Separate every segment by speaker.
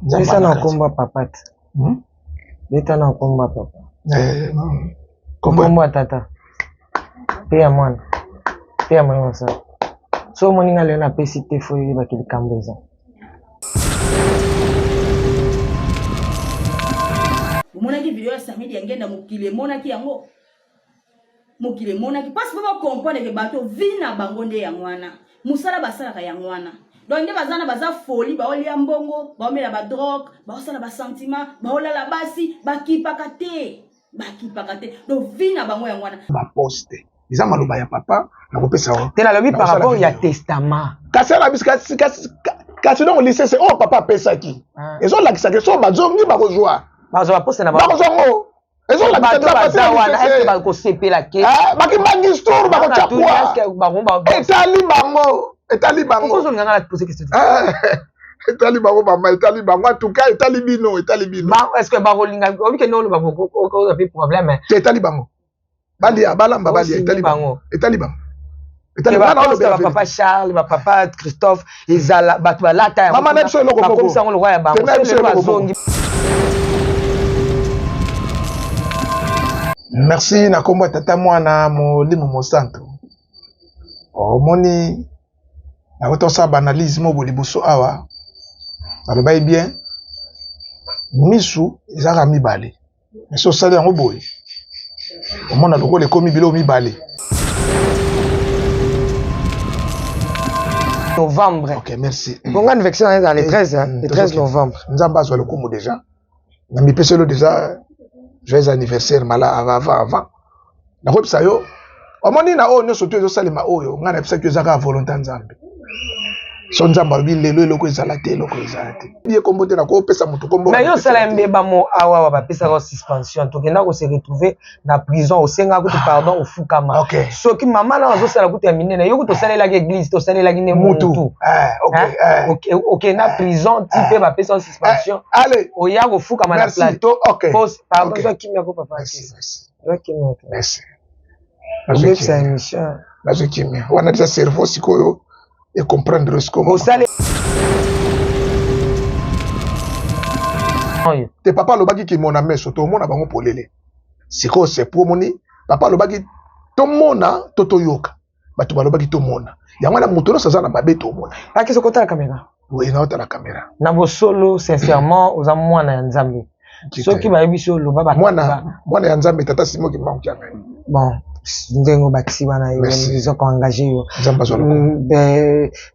Speaker 1: Beta na komba papa. Beta na komba papa. Komba tata. Pia mwana. Pia mwana sa. So moninga leo na pesi te fo yi bakili kambeza.
Speaker 2: Monaki video ya samedi ngenda mukile monaki yango. Mukile monaki parce que ba comprendre que bato vina bango nde ya mwana. Musala basala ka ya mwana. Donc nde bazana baza folie ba olia mbongo, ba omela ba drogue, ba osala ba sentiment, ba olala basi, ba kipaka te. Ba kipaka te. Donc vina bango ya mwana.
Speaker 3: Ba poste. Ils ont maloba ya papa, na kopesa o.
Speaker 1: Te la lobi par rapport ya testament.
Speaker 3: Kasi la bisika kasi donc lycée c'est oh papa pesa ki. Ils ont la kisaka so bazongi ba kozwa.
Speaker 1: Bazo ba poste na ba.
Speaker 3: Ba kozongo. Ils ont la
Speaker 1: bisika wana est ba ko sepela ke.
Speaker 3: Ba ki bangi store ba ko chapwa. Etali bango. Etali bango.
Speaker 1: Pourquoi on nganga la poser question?
Speaker 3: Etali bango mama, etali bango en tout cas etali bino, etali bino.
Speaker 1: Ba est-ce que ba rolinga obi ke non ba ko a problème.
Speaker 3: Etali bango. Bali ya balamba bali etali bango. Etali bango.
Speaker 1: Etali bango ba papa Charles, ba papa Christophe, ezala bato ba lata ya.
Speaker 3: Mama nebiso eloko
Speaker 1: boko. Comme ça on le roi ya bango.
Speaker 3: Merci na kombo tata mwana molimo mosanto. Omoni na kotosa banalise mo boliboso awa. Alobai bien. Misu ezaka mibale. Mais so sali yango boye. Omona loko le komi bilo mibale.
Speaker 1: Novembre.
Speaker 3: OK, merci.
Speaker 1: Bonga anniversaire dans les 13 le 13 novembre.
Speaker 3: Nzamba zo le komo déjà. Na mi peselo déjà joyeux anniversaire mala avant. Na ko pisa yo. Omoni na o nyoso to ezo salima oyo ngana pisa ki ezaka volonté nzambe. So nzamba bi lelo eloko ezala te eloko ezala te. Biye kombo te na ko pesa moto kombo.
Speaker 1: Mais yo sala mbeba mo awa ba pesa ko suspension to kenda ko se retrouver na prison au senga ko te pardon au fukama.
Speaker 3: OK.
Speaker 1: So ki mama na zo sala ko terminer na yo ko to salela ki église to salela ki ne mutu. OK na prison type ba pesa suspension.
Speaker 3: Allez,
Speaker 1: o ya ko fukama na plateau.
Speaker 3: OK.
Speaker 1: Pardon so ki me ko papa.
Speaker 3: Merci.
Speaker 1: C'est une mission.
Speaker 3: La zikimia. Wana déjà cerveau sikoyo et comprendre ce qu'on
Speaker 1: sale.
Speaker 3: Te papa lobaki ki mona meso to mona bango polele. Siko c'est pour moni papa lobaki to mona toto yoka. Bato balobaki to mona. Yango na moto no saza na babe to mona.
Speaker 1: Aki soko ta la caméra.
Speaker 3: Oui, na ota la caméra.
Speaker 1: Na bo solo sincèrement oza mwana ya Nzambe. Soki ba yebiso loba ba
Speaker 3: mwana ya Nzambe tata simo ki manki ya ngai.
Speaker 1: Bon, ndengo bakisi bana yo ils ont engagé yo.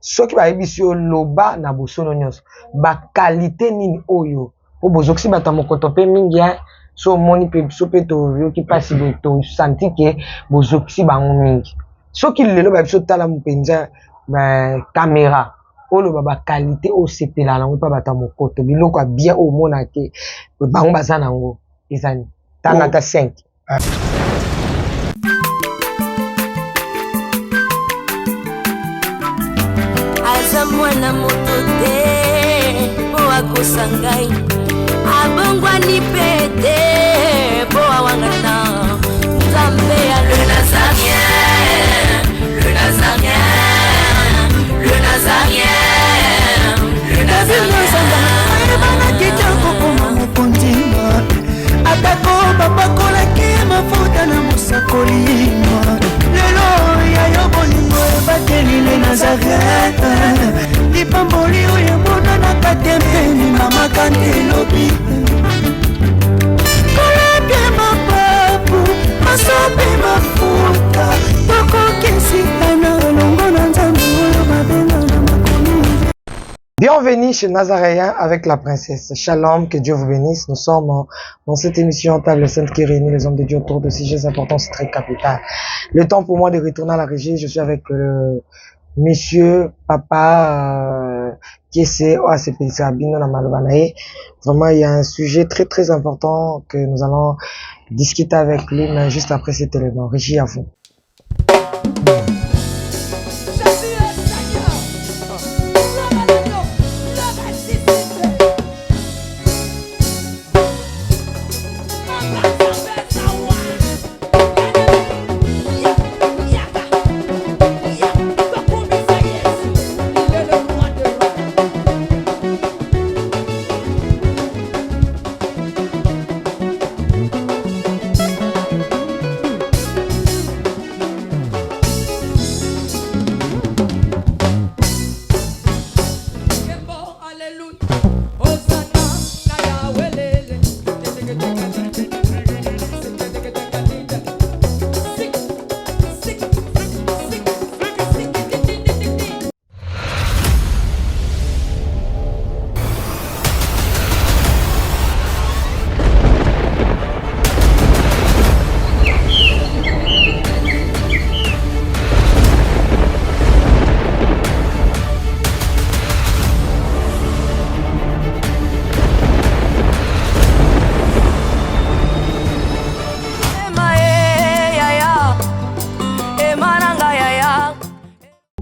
Speaker 1: Soki ba yebiso loba na bo solo nyonso. Ba qualité nini oyo. O bozoksi bata mokoto pe mingi ya so moni pe so pe to yo ki pasi bo to santi ke bozoksi bango mingi. Soki lelo ba biso tala mpenza ba caméra olo baba qualité o sepela nango pa bata mokoto biloko bien o mona ke bango baza nango ezani tanga ta 5
Speaker 4: aza mwana moto te po akosangai abongwani pete po awangana nzambe ya le nazarien le nazarien le nazarien le nazarien
Speaker 5: bana kitoko koma mokondima atako babakolaki mafuta na mosakolima lelo ya yo bolingo ebateli le nazarete lipamboli oyo emonanaka te mpeni mama kandi elobi kolabie mapapu masopi mafuta tokokisitana olongo na nzambe oyo babenga na makomi.
Speaker 1: Bienvenue chez Nazaréen avec la princesse. Shalom, que Dieu vous bénisse. Nous sommes dans cette émission Table Sainte qui réunit les hommes de Dieu autour de sujets importants, c'est très capital. Le temps pour moi de retourner à la régie. Je suis avec monsieur, papa, qui est OACP, Sabino Namalobanaye. Vraiment, il y a un sujet très très important que nous allons discuter avec lui, mais juste après cet élément. Régie à vous.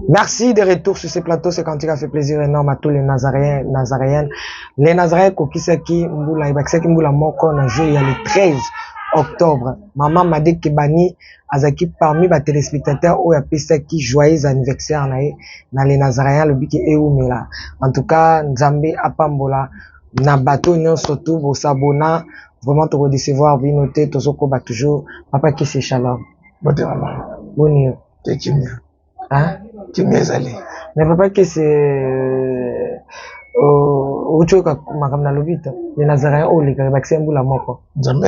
Speaker 1: Merci de retour sur ce plateau. C'est quand il a fait plaisir énorme à tous les Nazaréens, Nazaréennes. Les Nazaréens, Kokisaki Mbula, Ibakisaki Mbula Moko, on a joué il y a le 13 octobre. Maman m'a dit que Bani, Azaki, parmi les téléspectateurs, où il y a Pessaki, joyeux anniversaire, na les Nazaréens, le biki et Oumela. En tout cas, Nzambe, Apambola, na bateau, nyon surtout, vos sabona, vraiment te redecevoir, oui, noter, Tozoko, ba toujours, papa qui c'est Shalom.
Speaker 3: Bonne maman.
Speaker 1: Bonne.
Speaker 3: T'es qui mieux?
Speaker 1: Hein?
Speaker 3: Qui mieux allé?
Speaker 1: Mais papa que c'est autre que makamna lobito les Nazaréens au les Bakisembula moko
Speaker 3: Nzambe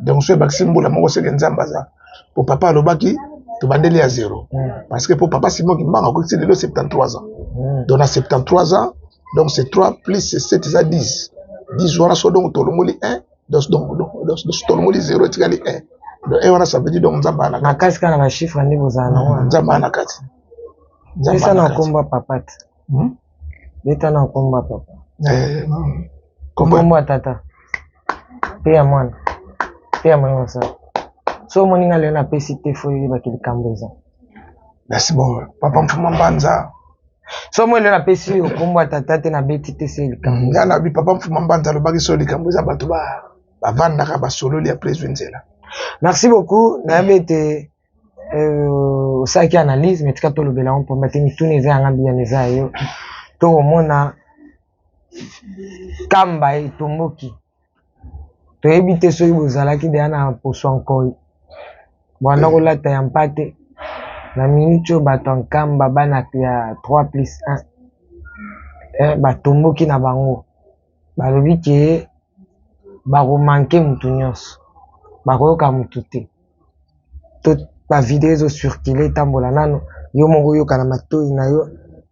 Speaker 3: donc ce Bakisembula moko c'est Nzamba ça pour papa lobaki to bandeli à zéro parce que pour papa Simon qui m'a encore c'est de 73 ans donc à 73 ans donc c'est 3 plus 7 c'est 10 jours so donc to lomoli 1 donc to lomoli 0 c'est égal 1 donc et on a ça veut dire donc Nzamba na
Speaker 1: makasi kana ba chiffre ndi bozana
Speaker 3: Nzamba na kati
Speaker 1: Nzamba na komba papa Beta na komba papa komba tata pia mwana sa so moninga leo na pesite fo yi bakili kambeza
Speaker 3: merci bon papa mfuma mbanza
Speaker 1: so mo leo na pesi komba tata te na betite se likambeza
Speaker 3: ngana bi papa mfuma mbanza lo baki so likambeza bato ba vanda ka ba solo li après nzela.
Speaker 1: Merci beaucoup na bete ça qui analyse mais tika to le belon pour mettre ni tout ne za ngambi ya neza yo to mona kamba etomboki to ebite so ibozala ki de na poso encore bwana kolata ya mpate na minute bato kamba bana ya 3 plus 1 batomboki na bango balobi ke bakomanke mutu nyonso bakoyoka mutu te to ba video ezo circuler tambola nano yo moko yoka na matoi na yo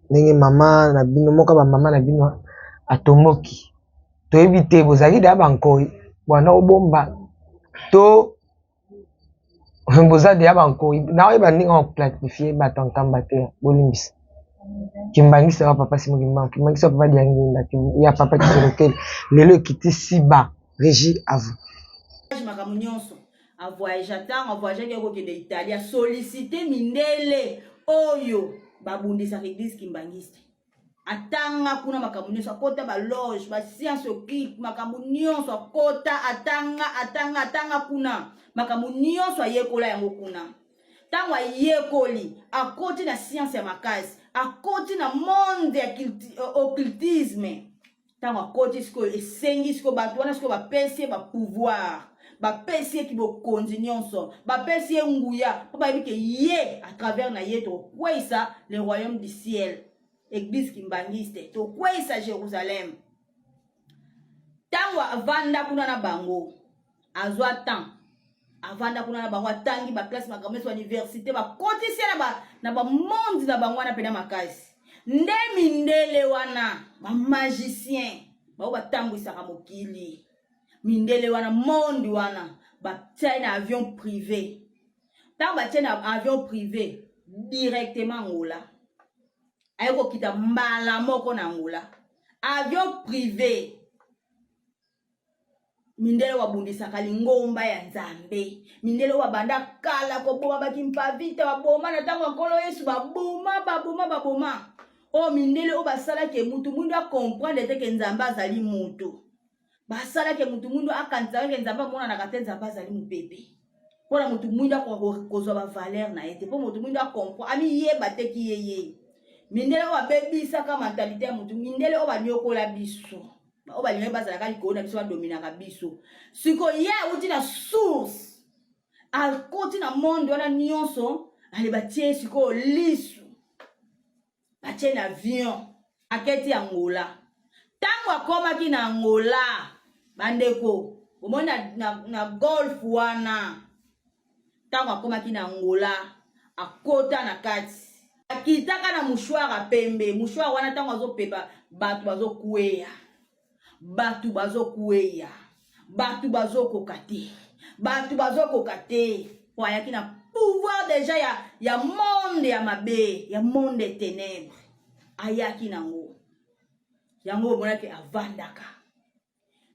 Speaker 1: ndenge mama na bino moka ba mama na bino atomoki to ebite bozali da bankoi bwana obomba to bozali da bankoi na oyeba ndenge on classifier bato nkamba te bolimbisa kimbangisa wa papa Simon Kimbangu kimbangisa papa Diangenda ya papa Kisolokele lelo ekiti siba régie à vous
Speaker 2: a voyagé tant a voyagé que de Italie a sollicité mindele oyo babundisa église kimbangiste atanga kuna makamunyo akota ba loge ba science occulte makamunyo akota atanga kuna makamunyo ayekola yango kuna tango ayekoli akoti na science ya makasi akoti na monde ya occultisme tango akoti siko esengi siko bato wana siko bapesi ba pouvoir bapesi ki bokonzi nyonso bapesi nguya po bayebi ke ye à travers na ye to kwesa le royaume du ciel église kimbangiste to kwesa Jérusalem tango avanda kuna na bango azwa temps avanda kuna na bango atangi ba classe makameso université ba kotisi na ba monde na bango na pena makasi ndemi ndele wana ba magicien ba batambwisa ka mokili mindele wana monde wana batia na avion privé tant batia na avion privé directement ngola ayeko kita mbala moko na ngola avion privé mindele wabundisaka lingomba ya Nzambe mindele wabanda kala ko boma bakimpa vita baboma na tango nkolo Yesu baboma o mindele o basala ke mutu mundu a comprendre te ke Nzambe azali mutu basala ke mutu mundu akanza ke Nzambe mona na katenza bazali mupepe pona mutu mundu akozwa ba valeur na ete po mutu mundu akomprendre ami yeba te ki yeye mindele o babebisa ka mentalité ya mutu mindele o banyokola biso o balinga bazala ka likona biso domina ka biso siko ya uti na source alkoti na monde wana nyonso ale batie siko lisu batie na avion aketi angola Tango akomaki na Angola bandeko omona na golf wana tango akomaki na Angola akota na kati akitaka na mouchoir pembe mouchoir wana tango azopepa batu bazokueya batu bazokoka te po ayaki na pouvoir déjà ya monde ya mabe ya monde des ténèbres ayaki nango yango omonaki avandaka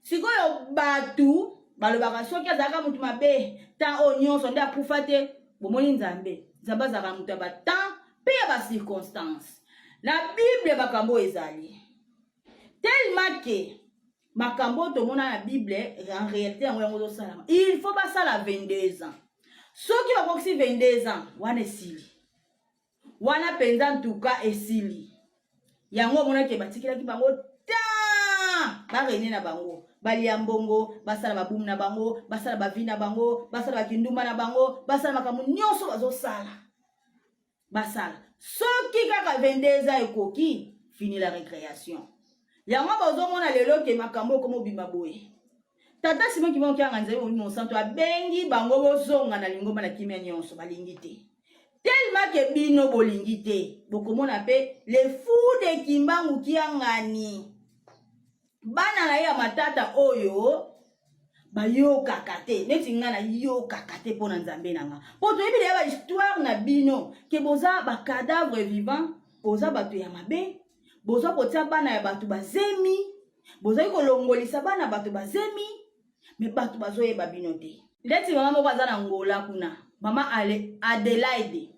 Speaker 2: sikoyo batu balobaka soki azalaka mutu mabe tan o nyonso nde akufa te bomoni nzambe azalaka mutu ya batan mpe ya bacirconstance na bible makambo ezali tellement ke makambo tomona na bible en réalité yango yango ozosalama il faut basala 22 ans soki bakokisi 22 ans wana esili wana penza ntuka esili yango omonaki batikilaki bango ta barene na bango balia mbongo basala babumu na bango basala bavi na bango basala bakindumba na bango basala makambo nyonso bazosala basala soki kaka 22 ans ekoki fini la récréation yango bozomona lelo ke makambo komo bima boye tata simo ki monki anga nzai oni monsanto abengi bango bozonga na lingomba na kimia nyonso balingi te tellement ke bino bolingi te bokomona pe le fou de kimbangu kiangani bana na ya matata oyo bayokaka te neti nga na yokaka te pona nzambe nanga po toyebi ya ba histoire na bino ke boza ba cadavre vivant boza bato ya mabe boza kotia bana ya bato bazemi boza kolongolisa bana bato bazemi me bato bazoyeba bino te ndeti mama moko aza na Angola kuna mama Adelaide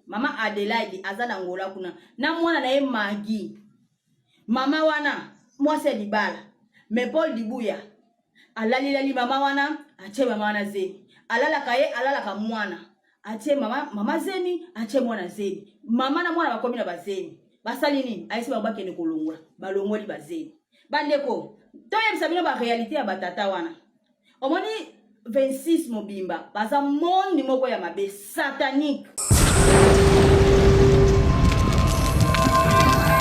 Speaker 2: aza na Angola kuna na mwana na ye Magi mama wana mwasi libala me Paul Dibuya alali mama wana ache mama wana zeni alalaka ye alalaka mwana ache mama zeni ache mwana zeni mama na mwana bakomi na bazeni basali nini aisi babakene kolongola balongoli bazeni bandeko toyebisa bino ba réalité ya batata wana omoni 26 mobimba baza monde moko ya mabe satanique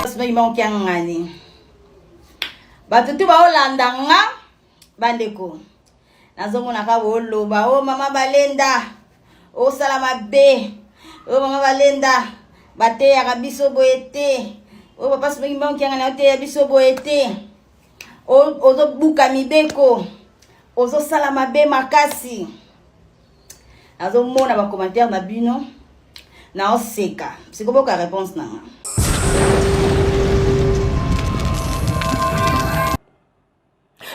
Speaker 2: basima kiangani batutu baolandanga bandeko nazomona ka boloba o mama balenda o sala mabe o mama balenda bate ya biso boete o papa sima kiangani ote ya biso boete o ozo buka mibeko ozo sala mabe makasi nazomona ba commentaire na bino na oseka sikoboka réponse nanga.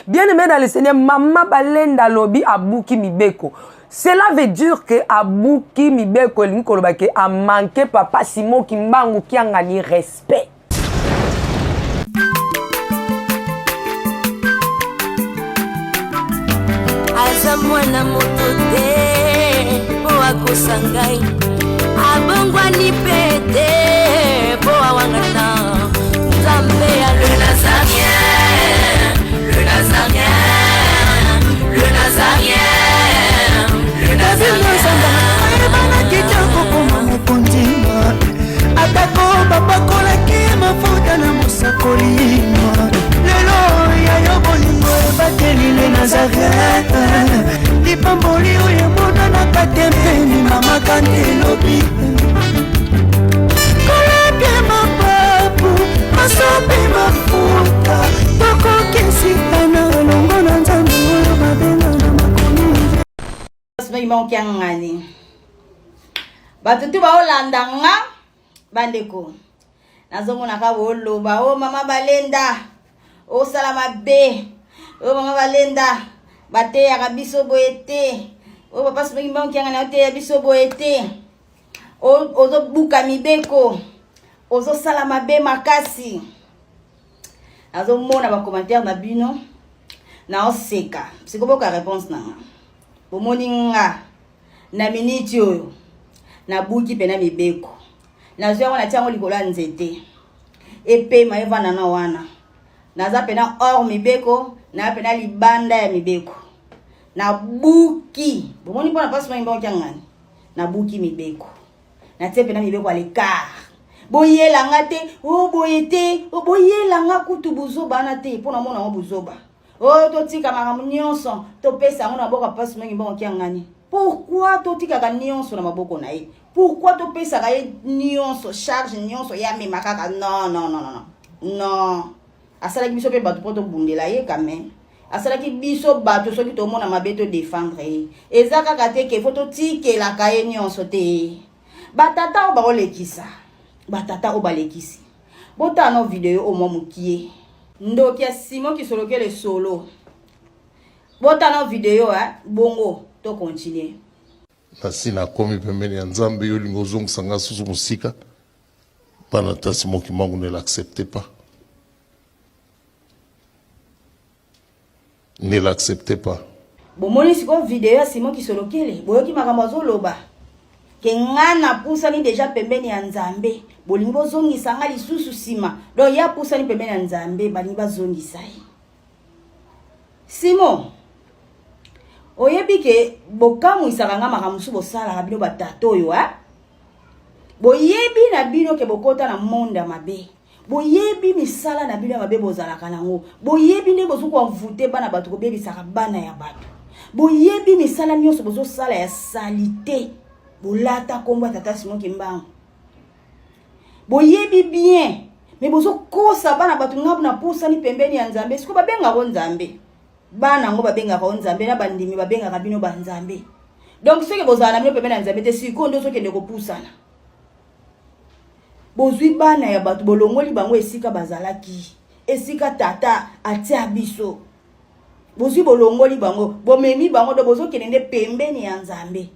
Speaker 6: Bien-aimé dans le Seigneur, Maman Balenda Lobi Abuki Mibeko. Cela veut dire que Abuki Mibeko a manqué Papa Simon Kimbangu qui a gagné respect.
Speaker 4: Aza mwana moto te po akosa ngai abongwani pete po awangata nzambe ya le Nazarien, le Nazarien, le Nazarien, le Nazarien.
Speaker 5: Ebana kitoko koma mokondima atako bapakolaki mafuta na mosakolima lelo ya yo bolingo ebateli le Nazarien lipamboli oyo emonanaka te mpeni mama kantelobi kolapie mapapu masopi mafuta tokokesika na longo na nzambe oyo babenga na makomi
Speaker 2: basima kiangani batutu baolandanga bandeko nazomona ka boloba o mama balenda o sala mabe o mama balenda bate ya biso boete o papa sima kiangani ote ya biso boete o ozo buka mibeko ozo sala mabe makasi nazomona ba commentaire na bino na oseka sikoboka réponse nanga bomoni nga na minute oyo na buki pena mibeko nazwa wana tiango likolo ya nzete epema evana na wana naza pena or mibeko na pena libanda ya mibeko na buki bomoni mpona pasi maimba okiangani na buki mibeko na tie pena mibeko alekar boyelanga te o boye te o boyelanga kutu buzoba na te pona mona buzoba o totika makambo nyonso topesa ngo na boka pasi mengi mbongo kiangani. Pourquoi totika ka nyonso na maboko na ye? Pourquoi topesa ka ye nyonso charge nyonso ya me makaka? Non asala ki biso pe batu poto bundela ye quand même. Asala ki biso batu soki to mona mabeto défendre ye. Ezaka ka te ke photo tikela ka ye nyonso te. Batata o ba olekisa. Batata o balekisi. Bota no video o momukie. Ndoki ya Simon qui solo le solo. Bota no video bongo to continuer.
Speaker 7: Nasi na komi pembeni ya Nzambe yo lingo zongisa susu musika. Bana ta Simon Kimbangu ne l'acceptait pas. Ne l'acceptait pas.
Speaker 2: Bomoni siko video ya Simon qui solo kele. Boyoki makambo zoloba. Ke ngana pusani deja pembeni ya Nzambe bolingi bozongisa nga lisusu sima do ya pusani pembeni ya Nzambe balingi bazongisa ye. Simon oyebi ke bokamwisaka nga makambo mosusu bosalaka bino batata oyo boyebi na bino ke bokota na monde ya mabe, boyebi misala na bino ya mabe bozalaka nango, boyebi nde bozokonvute bana bato kobebisaka bana ya bato, boyebi misala nyonso bozosala ya salite bolata kombo ya tata Simon Kimbangu. Boyebi bien mais bozokosa bana bato ngabu na pusani pembeni ya Nzambe siko babenga ko Nzambe bana ngo babenga ko Nzambe na bandimi babenga ka bino ba Nzambe. Donc ce que bozala na bino pembeni ya Nzambe te siko ndo soki ndeko pusana bozwi bana ya bato bolongoli bango esika bazalaki esika tata atia biso bozwi bolongoli bango bomemi bango do bozokende pembeni ya Nzambe.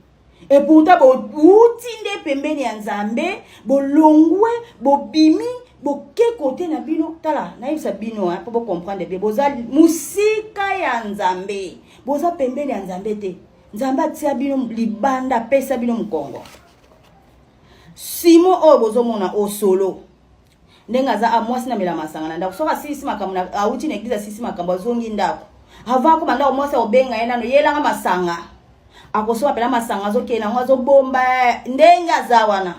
Speaker 2: Et pourtant, boutinde pembeni ya Nzambe, bolongwe, bobimi, boke kote na bino, tala, na yebisa bino, pour comprendre bien, boza musika ya Nzambe, boza pembeni ya Nzambe te, Nzambe atia bino libanda, pesa bino mkongo. Simon o bozo mona o solo, ndenga za amwasi na mela masanga na ndako, soka sisi makambo na auti na eglize sisi makambo zongi ndako, avant ko manda omwasi obenga yena no yelanga masanga. Akoso apela masanga zo kena ngwazo bomba ndenga zawana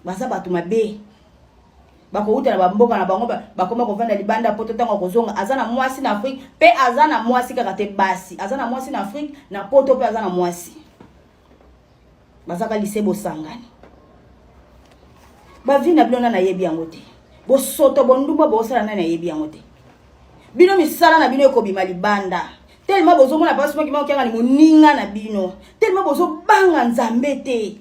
Speaker 2: baza batu mabe bako uta na bamboka na bango bakoma kovanda libanda poto tango kozonga azana mwasi na Afrique pe azana mwasi kaka te basi azana mwasi na Afrique na poto pe azana mwasi bazaka lisebo sangani bavina bilona na yebi yango te bosoto bondumba bosala na yebi yango te bino misala na bino ekobima libanda. Tellement bozo mona basi moki moki ngani moninga na bino. Tellement bozo banga Nzambe te.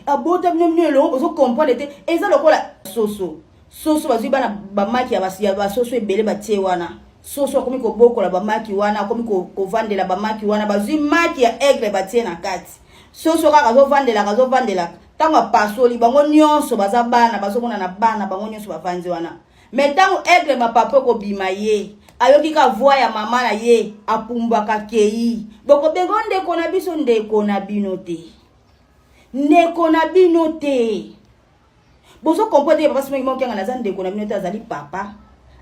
Speaker 2: Abota bino bino elongo bozo comprendre te. Eza lokola soso. Soso bazwi bana bamaki ya basi ya basoso ebele batie wana. Soso akomi ko bokola bamaki wana, akomi ko vandela bamaki wana, bazwi maki ya aigle batie na kati. Soso kaka zo vandela. Tango pasoli bango nyonso baza bana bazomona na bana bango nyonso bavanzi wana. Mais tango aigle mapapa ko bima ye. Ayoki ka voix ya mama na ye apumba ka kei boko bengo ndeko na biso ndeko na bino te bozo comprendre papa sima mo kenga na za ndeko na bino te azali papa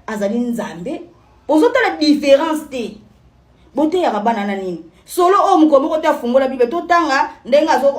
Speaker 2: azali Nzambe bozo tala différence te bote ya bana na nini solo o mkombo ko ta fungola bible to tanga ndenga zo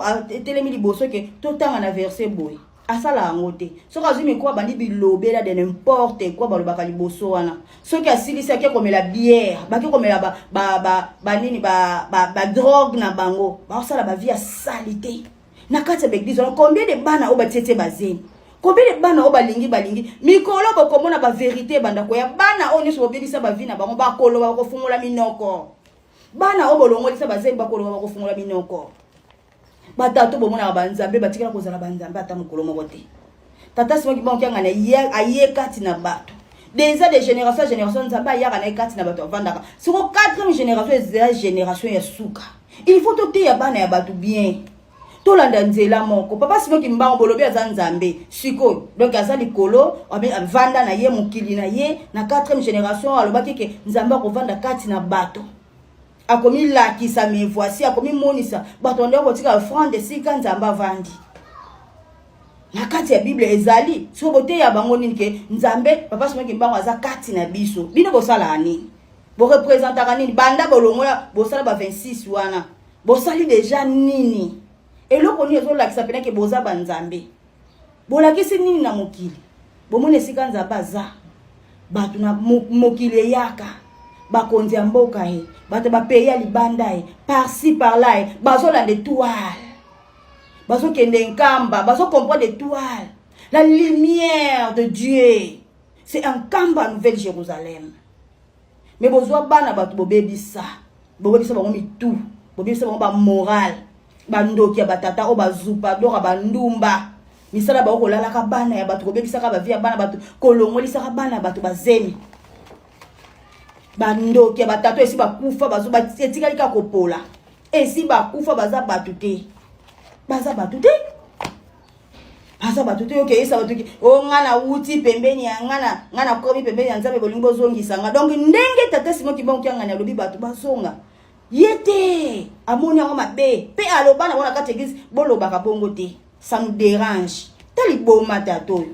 Speaker 2: telemi liboso ke to tanga na verset boy asala angote soka azumi kwa bandi bilobela de n'importe quoi balobaka liboso wana soki asilisa ke komela bière baki komela ba nini ba drogue na bango ba osala ba vie ya salite na kati ya église combien de bana o batete bazeni combien de bana o balingi mikolo bokomona ba vérité banda ko ya bana o nyeso bobelisa ba vie na bango ba koloba ko fungola minoko bana o bolongolisa bazeni ba koloba ko fungola minoko. Batato bomona banzambe batikala kozala banzambe ata mukolo moko te. Tata Simon Kimbangu kyanga na aye kati na bato. Déjà de génération en génération nzambe ayaka na kati na bato vandaka. Siko 4e génération ezala génération ya suka. Il faut to te ya bana ya bato bien. To landa nzela moko. Papa Simon Kimbangu bolobi aza nzambe. Siko donc aza likolo vanda na ye mukili na ye na 4e génération alobaki ke nzambe ko vanda kati na bato. Akomi lakisa me voici akomi monisa bato ndio botika offrande sika Nzamba vandi na kati ya Bible ezali so bote ya bango nini ke Nzambe papa Simon Kimbangu aza kati na biso bino bosala ani bo représentaka nini banda bolongola bosala ba 26 wana bosali déjà nini eloko ni ezolakisa pena ke boza banzambe bolakisi nini na mokili bomone esika nzambe aza bato na mokili eyaka bakonzi ya mboka ye bato bapeyi ya libanda ye par-ci par-là ye bazolanda étoile bazokende nkamba bazokomprendre étoile la lumière de Dieu c'est un kamba Nouvelle Jérusalem mais bozwa bana bato bobebisa bango mitu bobebisa bango ba moral bandoki ya batata o bazupa dora bandumba misala ba kolalaka bana ya bato kobebisaka ba via bana bato kolongolisaka bana bato bazemi bandoki ya batata esi bakufa bazo batikali ka kopola esi bakufa baza bato te baza bato te okay esa bato ki o ngana wuti pembeni ya ngana komi pembeni ya nzambe bolingo zongisa nga donc ndenge tata simo ki bonki ngana lobi bato bazonga yete amoni yango mabe pe aloba na wana kati église bolobaka bongo te ça nous dérange tali boma tato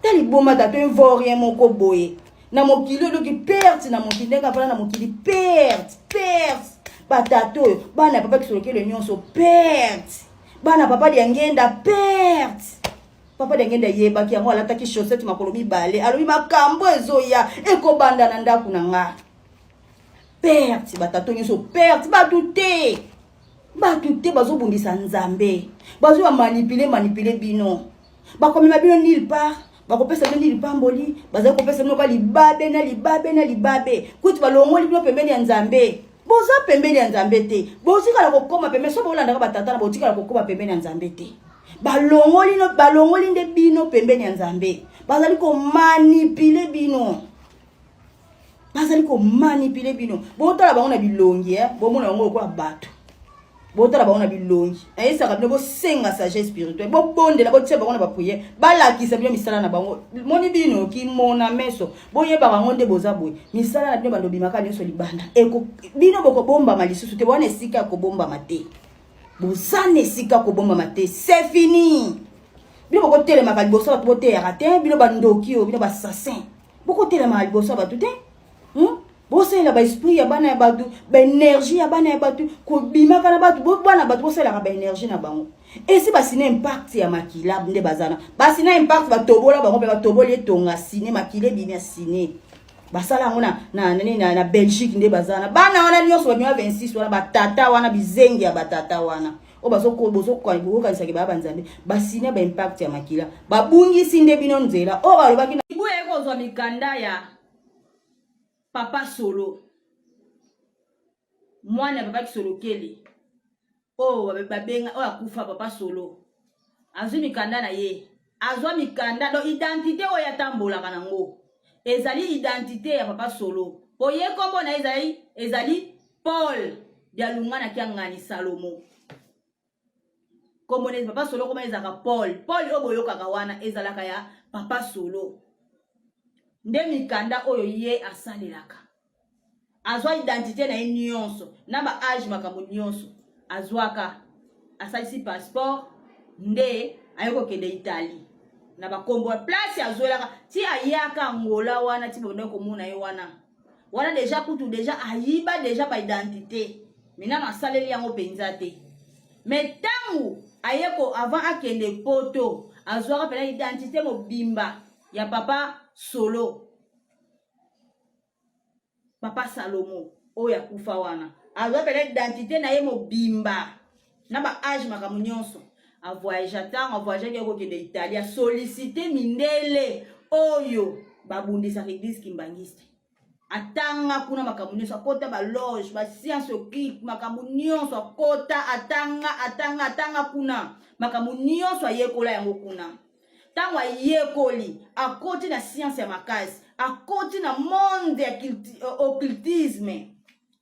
Speaker 2: tali boma tato vo rien moko boye na mokili loki perte na mokili ndeka pala na mokili perte batato bana papa kisolokele nyonso perte bana papa diangenda perte papa diangenda yeba ki yango alataki chaussette makolo mibale alobi makambo ezoya ekobanda na ndaku na nga perte batato nyonso perte batute bazobundisa nzambe bazo manipule bino bakomema bino nulle part bakopesa bino lipamboli bazali kopesa bino libabe kuti balongoli bino pembeni ya nzambe boza pembeni ya nzambe te bozikala kokoma pembeni so bolandaka batata na botikala kokoma pembeni ya nzambe te balongoli nde bino pembeni ya nzambe bazali komanipule bino botala bango na bilongi bomona bango lokola bato botala bango na bilongi ayesaka bino bosenga sagesse spirituelle bobondela botia bango na bapriere balakisa bino misala na bango moni bino kimona meso boyeba bango nde boza boye misala na bino bandobimaka nyonso libanda bino bokobombama lisusu te bona esika ya kobombama te bozana esika kobombama te c'est fini bino bokotelemaka liboso bato boteyaka te bino bandoki o bino basassin bokotelemaka liboso ya bato te bosela ba esprit ya bana ya batu ba énergie ya bana ya batu ko bimaka na batu bana batu bosela ba énergie na bango esi basina impact ya makila nde bazana basina impact batobola bango pe batoboli etonga sine makile bimia sine basala ngo na Belgique nde bazana bana wana nyonso ba 26 wana batata wana bizengi ya batata wana o bozo kanisa ke baba nzambe basina ba impact ya makila babungisi nde bino nzela o balobaki na ibu ekozwa mikanda ya Papa Solo mwana papa Kisolo kele babenga akufa Papa Solo azwi mikanda na ye azwa mikanda do identité oya tambola kanango ezali identité ya Papa Solo oye kombo na ezali Paul dialunga na kiangani Salomo kombo ne Papa Solo koma ezaka Paul oboyoka kawana ezalaka ya Papa Solo nde mikanda oyo ye asalelaka azwa identité na nyonso na ba age makambo nyonso azwaka asalisi passeport nde ayoko kende Italie na ba kombo place azolaka ti ayaka Angola wana ti bonde komuna ye wana déjà kutu déjà ayiba déjà ba identité mina na saleli yango penza te mais tangu ayeko avant akende poto azwaka pena identité mobimba ya Papa Solo Papa Salomo oya kufa wana azwa pena identité na ye mobimba na ba age makamu nyonso a voyage ke kende Italie a sollicité mindele oyo babundisa église kimbangiste atanga kuna makamu nyonso akota ba loge ba science occulte makamu nyonso akota atanga kuna makamu nyonso ayekola yango kuna tango ayekoli akoti na science ya makasi akoti na monde ya occultisme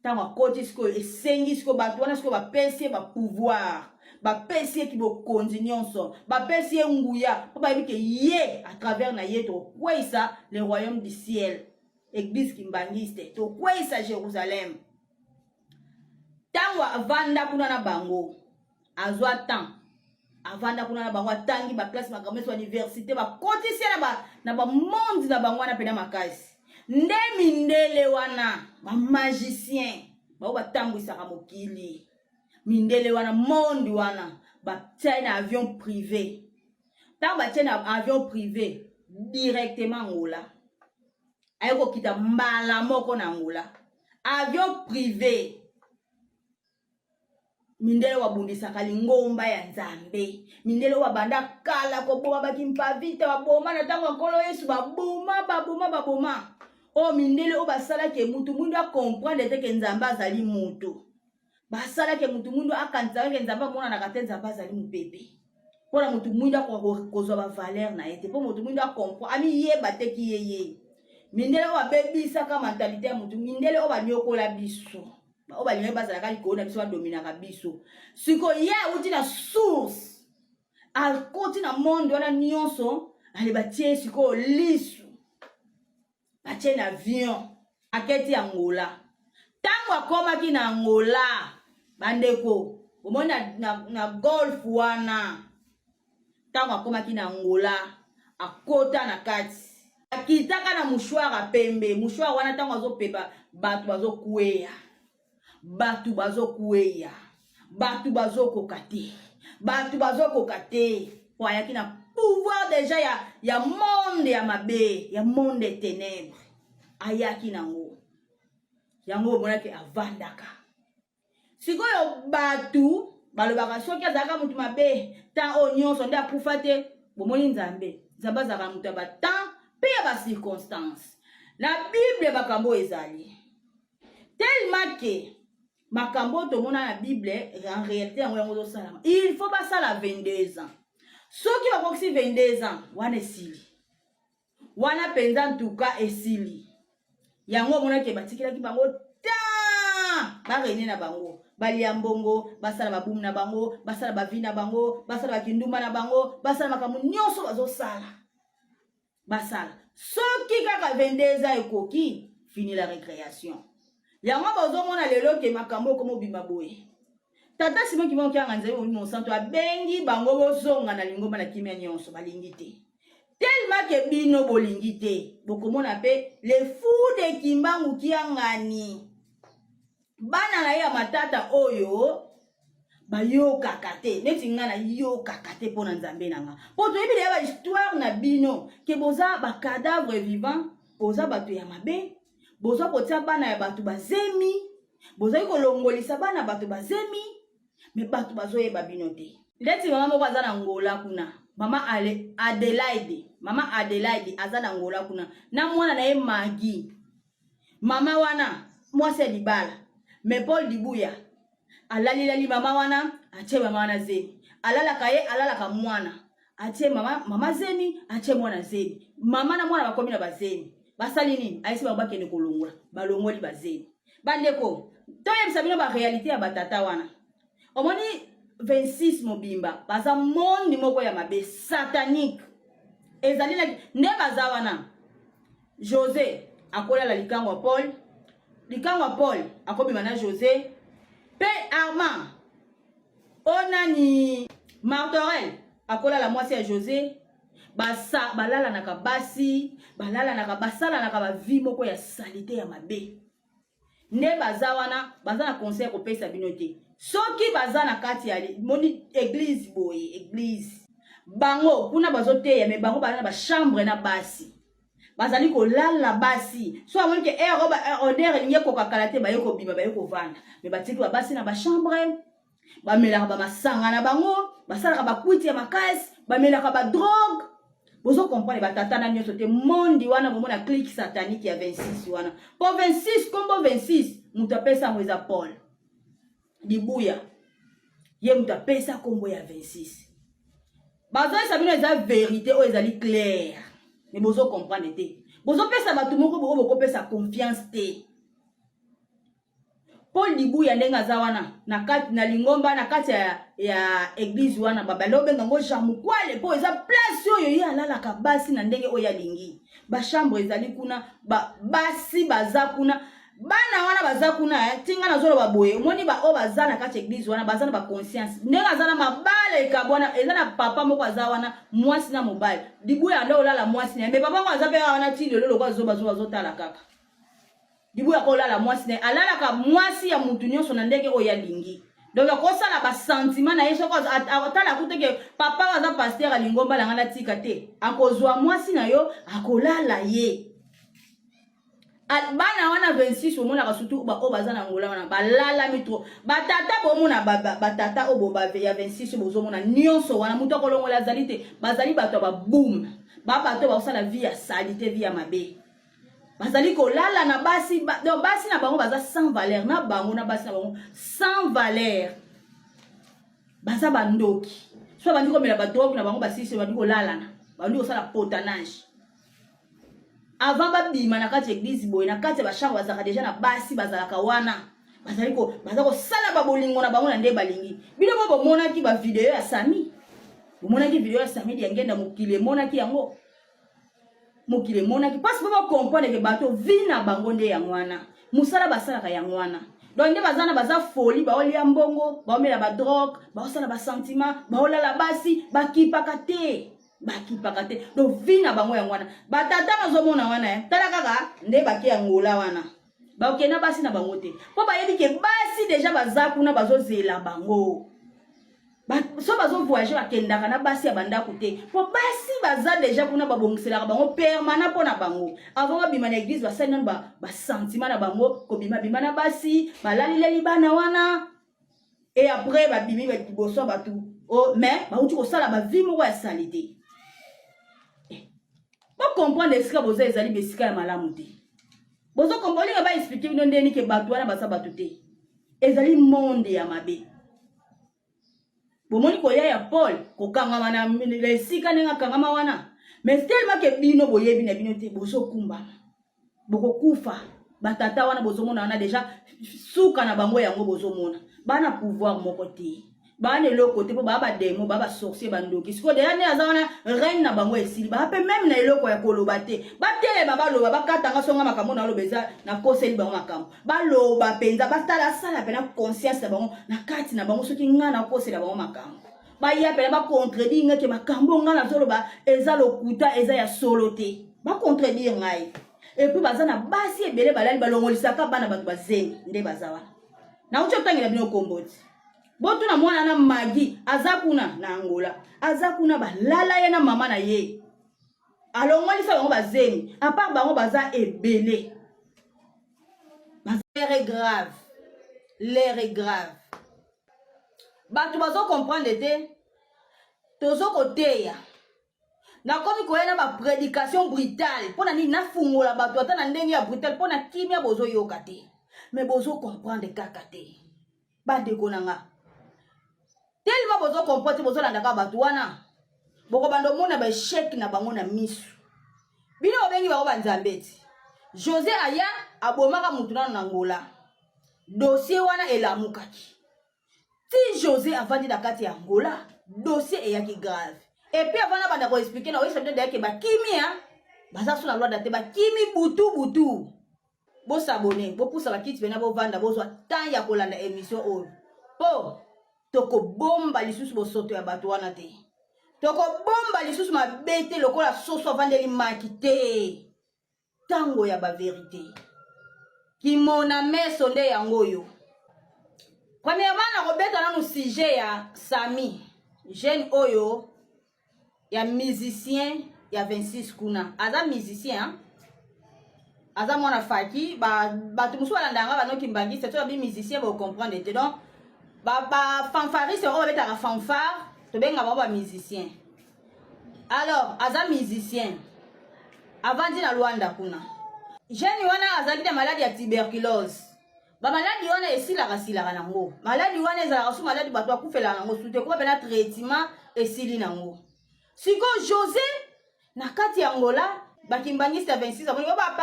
Speaker 2: tango akoti siko esengi siko bato wana siko bapesi ba pouvoir bapesi ki bokonzi nyonso bapesi nguya po bayebi ke ye à travers na ye to kwesa le royaume du ciel église kimbangiste to kwesa Jérusalem tango avanda kuna na bango azwa temps avanda kuna na bango atangi ba classe makambo so université ba kotisi na ba monde na bango na pena makasi nde mindele wana ba magicien ba batambwisa ka mokili mindele wana monde wana batie na avion privé tant batie na avion privé directement Angola ayeko kita mbala moko na Angola avion privé mindele wabundisaka lingomba ya Nzambe mindele wabanda kala ko boma bakimpa vite waboma na tango nkolo Yesu baboma o mindele o basala ke mutu mundu a comprendre te Nzambe azali mutu basala ke mutu mundu akanza ke Nzambe mona na kate Nzambe azali mupebe pona mutu mundu akozwa ba valeur na ete po mutu mundu a comprendre ami yeba te ki yeye mindele o babebisa ka mentalité ya mutu mindele o banyokola biso o balinga bazala ka likona biso domina ka biso siko ye uti na source alkoti na monde wana nyonso ale batie siko lisu batie na avion aketi Angola tango akomaki na Angola bandeko omona na golf wana tango akomaki na Angola akota na kati akitaka na mushwara pembe mushwara wana tango azopepa batu bazokueya batu bazokoka te po ayaki na pouvoir déjà ya monde ya mabe ya monde ténèbre ayaki nango yango omonaki avandaka sikoyo batu balobaka soki azalaka mutu mabe tan o nyonso nde akufa te bomoni Nzambe azalaka mutu ya batan mpe ya bacirconstance na Bible bakambo ezali tellement que makambo tomona na Bible en réalité yango yango zosalama il faut basala 22 ans soki bakokisi 22 ans wana esili wana penza ntuka esili yango omonaki batikilaki bango ta barene na bango balia mbongo basala babumu na bango basala bavi na bango basala bakindumba na bango basala makambo nyonso bazosala basala soki kaka 22 ans ekoki fini la récréation yango bozomona lelo ke makambo komo bima boye tata simo ki monki anga nzai mo santo abengi bango bozonga na lingomba na kimia nyonso balingi te tellement que bino bolingi te bokomona pe le fou de kimbangu kiangani bana na ya matata oyo bayoka kate neti ngana yoka kate pona Nzambe nanga poto ebile ya histoire na bino ke boza ba cadavre vivant boza batu ya mabe boza kotia bana ya batu bazemi boza kolongolisa bana batu bazemi me batu bazoyeba bino te ndeti mama moko aza na Angola kuna mama Adelaide aza na Angola kuna na mwana na ye Magi mama wana mwasi libala me Paul Dibuya alali mama wana ache mama wana zeni alalaka ye alalaka mwana ache mama zeni ache mwana zeni mama na mwana bakomi na bazeni basali nini aisi babake ne kolongola balongoli bazeni bandeko toyebisa bino ba réalité ya batata wana omoni 26 mobimba baza monde moko ya mabe satanique ezali na nde baza wana José akola la likango Paul akobima na José pe Armand onani Martorel akola la mwasi ya José basa balala na kabasi balala na kabasala na kabavi moko ya salite ya mabe ne baza wana baza na conseil ko pesa bino te soki baza na kati ya moni église boye église bango kuna bazote ya me bango baza na ba chambre na basi bazali ko lala basi so amoni ke order nye ko kakalate ba yoko bima ba yoko vanda me batiki ba basi na ba chambre ba melaka ba masanga na bango basala ba kwiti ya makasi ba melaka ba drogue bozo comprendre batata na nyoso te mondi wana bomona clique satanique ya 26 wana po 26 kombo 26 mutu apesa mweza Paul Dibuya ye mutu apesa kombo ya 26 bazoyi sabino eza vérité o ezali clair mais bozo comprendre te bozo pesa batu moko boko pesa confiance te Paul Dibuya ndenga za wana na kati na lingomba na kati ya église wana babalobe ngango jamukwale po eza place oyo ye alala ka basi na ndenge oya lingi ba chambre ezali kuna basi baza kuna bana wana baza kuna tinga na zolo baboye moni ba o baza na kati église wana baza na ba conscience ndenga za na mabale ka bwana eza na papa moko aza wana mwasi na mobile Dibuya ndo olala mwasi na me papa moko aza pe wana ti lelo kwa zo tala kaka Dibuya ko lala mwasi ne alala ka mwasi ya mutu nyonso na ndenge oya lingi donc akosala ba sentiment na ye soko atala kute ke papa aza pasteur alingomba langa na tika te akozwa mwasi na yo akolala ye bana wana 26 omona ka surtout ba o baza na ngola wana balala mitro batata bomona batata obo ba ya 26 bozomona nyonso wana muto kolongola azali te bazali bato ba boom ba bato ba osala vie ya salite vie ya mabe bazali kolala na basi donc basi na bango baza sans valeur na bango na basi na bango sans valeur baza bandoki so bandi komela bato na bango basisi bandi kolala na bandi kosala potanage avant babima na kati église boye na kati ba chambre bazaka déjà na basi bazalaka wana bazali ko bazako sala ba bolingo na bango na nde balingi bino bo mona ki ba video ya Sami mona ki video ya Sami di ngenda mokile mona ki yango mokile mona ki parce que ba comprendre que bato vina bango nde ya ngwana musala basala ka ya ngwana donc nde bazana baza folie ba olia mbongo ba omela ba drogue ba osala ba sentiment ba olala basi ba kipaka te bakipaka te donc vina bango ya ngwana batata bazomona wana tala kaka nde baki ya ngola wana bakena basi na bango te po bayebi ke basi déjà baza kuna bazozela bango so bazo voyager bakendaka na basi ya bandako te po basi baza déjà kuna babongiselaka bango permanent pona bango avant babima na église basali nano ba sentiment na bango kobima bima na basi balalileli bana wana et après babimi batiboso batu oh mais bauti kosala bavi moko ya salite pour comprendre esika boza ezali besika ya malamu te bozo comprendre nga ba expliquer bino ndeni ke bato wana basa bato te ezali monde ya mabe bomoni koya ya Paul kokangama na esika nenga kangama wana mais tellement ke bino boyebi na bino te bozo kumba boko kufa batata wana bozo mona wana déjà suka na bango yango bozo mona bana pouvoir moko te bana eloko te po baba demo baba sorcier bandoki siko de ane azana reine na bango esili ba pe même na eloko ya koloba te batele baba loba bakatanga songa makambo na lobeza na koseli bango makambo baloba penza batala sala pena conscience na bango na kati na bango soki nga na kosela bango makambo ba ya pena ba contredire ngake makambo nga na zoloba eza lokuta eza ya solo te ba contredire ngai et puis bazana basi ebele balali balongolisaka bana bato bazeni nde bazawa na ucho tangira bino komboti boto na mwana na magi azakuna na Angola azakuna balala ye na mama na ye alongolisa bango bazeni à part bango baza ebele l'air est grave bato bazo comprendre te tozo koteya na komi koyena ba prédication brutale pona ni na fungola bato ata na ndenge ya brutale pona kimia bozo yoka te mais bozo comprendre kaka te ba dekonanga tellement bozo comprendre bozo landaka bato wana boko bando mona ba échec na bango na misu bino obengi bango banzambeti José aya abomaka mutuna na Angola dossier wana elamukaki ti José avandi na kati ya Angola dossier eyaki grave et puis avant na banda ko expliquer na oui ça veut dire que ba kimia baza sur la loi date ba kimi butu bo s'abonner bo poussa ba kit bena bo vanda bo zo temps ya kolanda émission o po toko bomba lisusu bo soto ya bato wana te toko bomba lisusu mabete lokola soso vandeli makite tango ya ba vérité ki mona meso nde yango yo premièrement na robeta na no sujet ya Sami jeune oyo ya musicien ya 26 kuna aza musicien aza mwana faki ba tumusu balandanga banoki mbangi c'est toi bi musicien ba comprendre te donc ba fanfariste on va mettre fanfare to benga ba musicien alors aza musicien avant di na Luanda kuna jeune wana azali na maladie ya tuberculose ba maladie wana esila nango maladie wana ezala su maladie bato akufela nango sute ko pena traitement esili nango siko José na kati ya Angola bakimbangista 26 aboni ba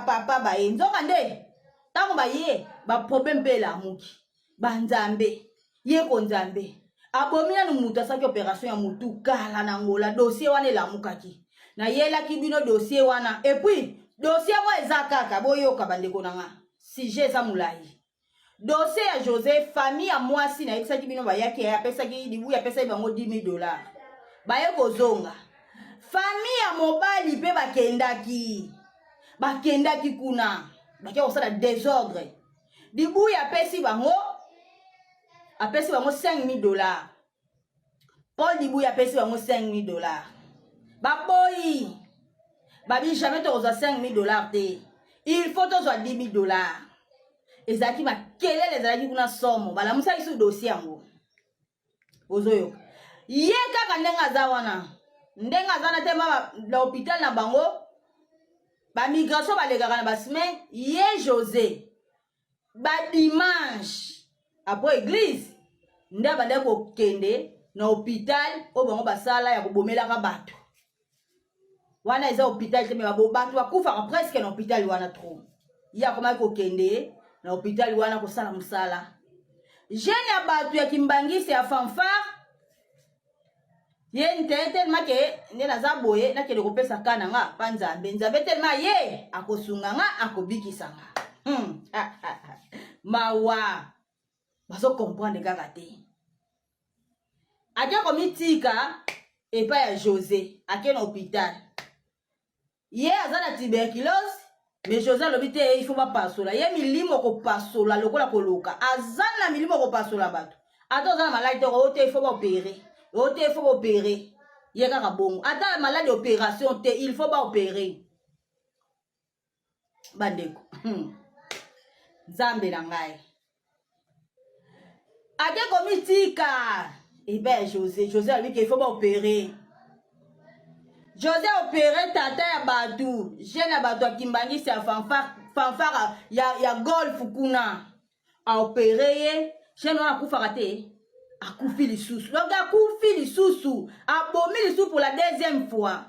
Speaker 2: papa baye nzoka nde tango baye ba problème pela muki banzambe ye ko nzambe abomina no mutu asaki opération ya mutu kala na Angola dossier wana elamukaki na yela kibino dossier wana et puis dossier wa ezakaka boyoka bandeko nanga sujet za mulai dossier ya José famille ya mwasi na ekisaki bino bayaki ya pesaki dibu ya pesa bango $10,000 baye kozonga famille ya mobali pe bakendaki kuna bakia kosala désordre dibu ya pesi bango apesi bango $5,000. Paul Dibouya apesi bango $5,000. Baboyi babi jamais toza $5,000 te. Il faut toza $10,000. Ezaki makelele ezalaki kuna somo bala musa isu dossier yango. Ozoyo. Ye kaka ndenga za wana. Ndenga za na te ma l'hôpital na bango. Ba migration ba legaka na ba semaine, ye José. Ba dimanche après église, nda bande ko kende na hôpital o bango basala ya kobomela ka bato. Wana eza hôpital te me ba bato bakufa presque na hôpital wana trop. Ya koma ko kende na hôpital wana ko sala musala. Jeune ya bato ya Kimbangisi ya fanfare. Ye ntete make ne na zaboye na kele ko pesa kana nga panzambe nzambe telema ye akosunga nga akobikisa nga. Mawa baso comprendre kaka te. Ake komitika epa ya José ake na hôpital. Ye azana tuberculose mais José lobite il faut pas pasola. Ye milimo ko pasola lokola koloka. Azana milimo ko pasola bato. Ato azana malade rote il faut pas opérer. Rote il faut opérer. Ye kaka bongo. Ata malade opération te il faut pas opérer. Bandeko. Nzambe na ngai. Ake komitika et ben José a dit qu'il faut pas opérer. José a opéré tata ya batu. Jeune ya batu Kimbangisi ya fanfare ya golf kuna. A opéré ye. Jeune wana kufa te. A kufi lisusu. Donc a kufi lisusu. A bomi lisusu pour la deuxième fois.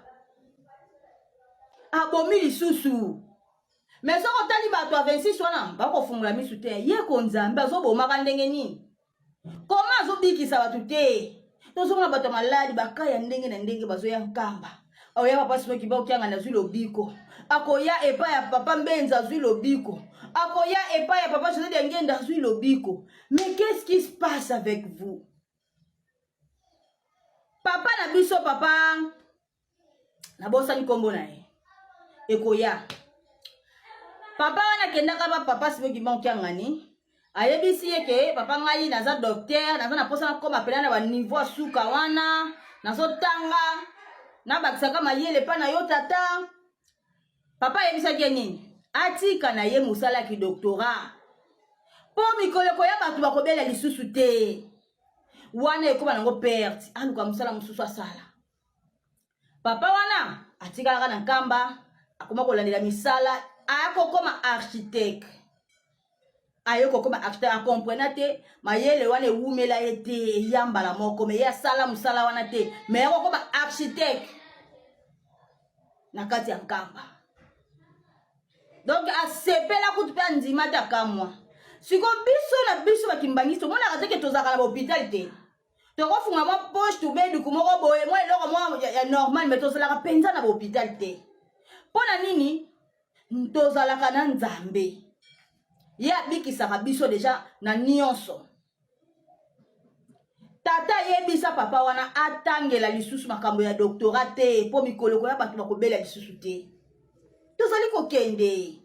Speaker 2: A bomi lisusu. Mais so kotali batu a 26 wana. Bako fungula misu te. Ye konzambe azo bomaka ndenge nini. Comment azo bikisa batu te. Tozo mona batu maladi bakaya ndenge na ndenge bazo ya nkamba. Oya papa sino kibao kyanga na zwi lobiko. Akoya epa ya papa Mbenza zwi lobiko. Akoya epa ya papa José Ngenda zwi lobiko. Mais qu'est-ce qui se passe avec vous? Papa na biso papa na bosa ni kombo na ye. Ekoya. Papa wana kenda ka papa sino kibao kyanga ni. Ayebisi yeke papa ngai naza docteur naza na posa na koma pelana ba niveau suka wana nazo tanga na bakisa kama yele pa na yo tata. Papa yebisa ke nini? Atika na ye musala ki doctorat. Po mikoleko ya batu bakobela lisusu te. Wana ekoba nango perte. Aluka musala mususu asala. Papa wana atika kana nkamba akoma kolandela misala akokoma architecte. Ayoko koma architecte a comprendre te mayele wana ewumela ete yambala moko me ya sala musala wana te me yako koma architecte na kati ya nkamba. Donc a sepela kutupa nzima ta kamwa siko biso na biso Bakimbangisi mona kateke tozaka na hôpital te toko funga mo poche to bedu kumoko boye mo eloko mo ya normal mais tozala penza na hôpital te pona nini tozalaka na Nzambe. Ya bikisaka biso deja na nyonso. Tata yebisa papa wana atangela lisusu makambo ya doctorat te po mikoloko ya batu bakobela lisusu te. Tozali kokende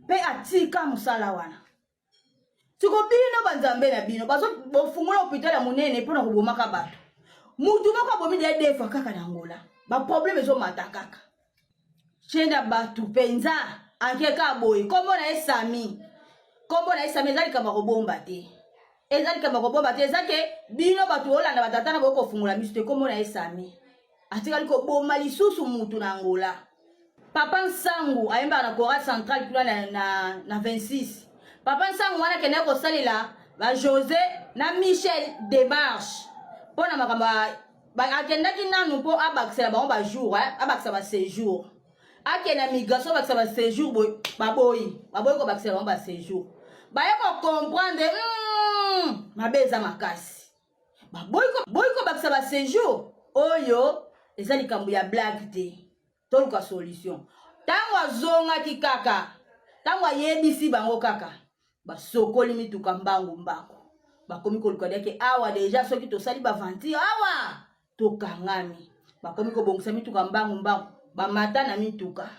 Speaker 2: pe atika musala wana. Siko bino banzambe na bino bazo bofungula hôpital ya munene pona kobomaka batu. Mutu moko abomi de defa kaka na Angola. Ba problème zo mata kaka. Chenda batu penza akeka boy kombo na esami. Kombo na isa mezali kama robomba te. Ezali kama robomba te ezake bino batu olanda batata na boko fungula misu te kombo na esami. Atika liko bomba lisusu mutu na Angola. Papa Nsangu ayemba na Kora Central kula na 26. Papa Nsangu wana kena ko salela ba José na Michel Demarche. Pona makamba ba akenda kinanu po abakisela ba jour abakisa ba séjour. Akena migration bakisa ba séjour boy baboyi ko bakisela ba séjour. Baye ko comprendre mabeza makasi. Boyko bakisa ba séjour oyo ezali kambu ya blague te. Toluka solution. Tango azonga ki kaka. Tango yebisi bango kaka. Ba sokoli mituka mbangu. Bakomi ko luka deke awa deja soki to sali ba vanti awa to kangami. Bakomi ko bongisa mituka mbangu. Ba mata na mituka.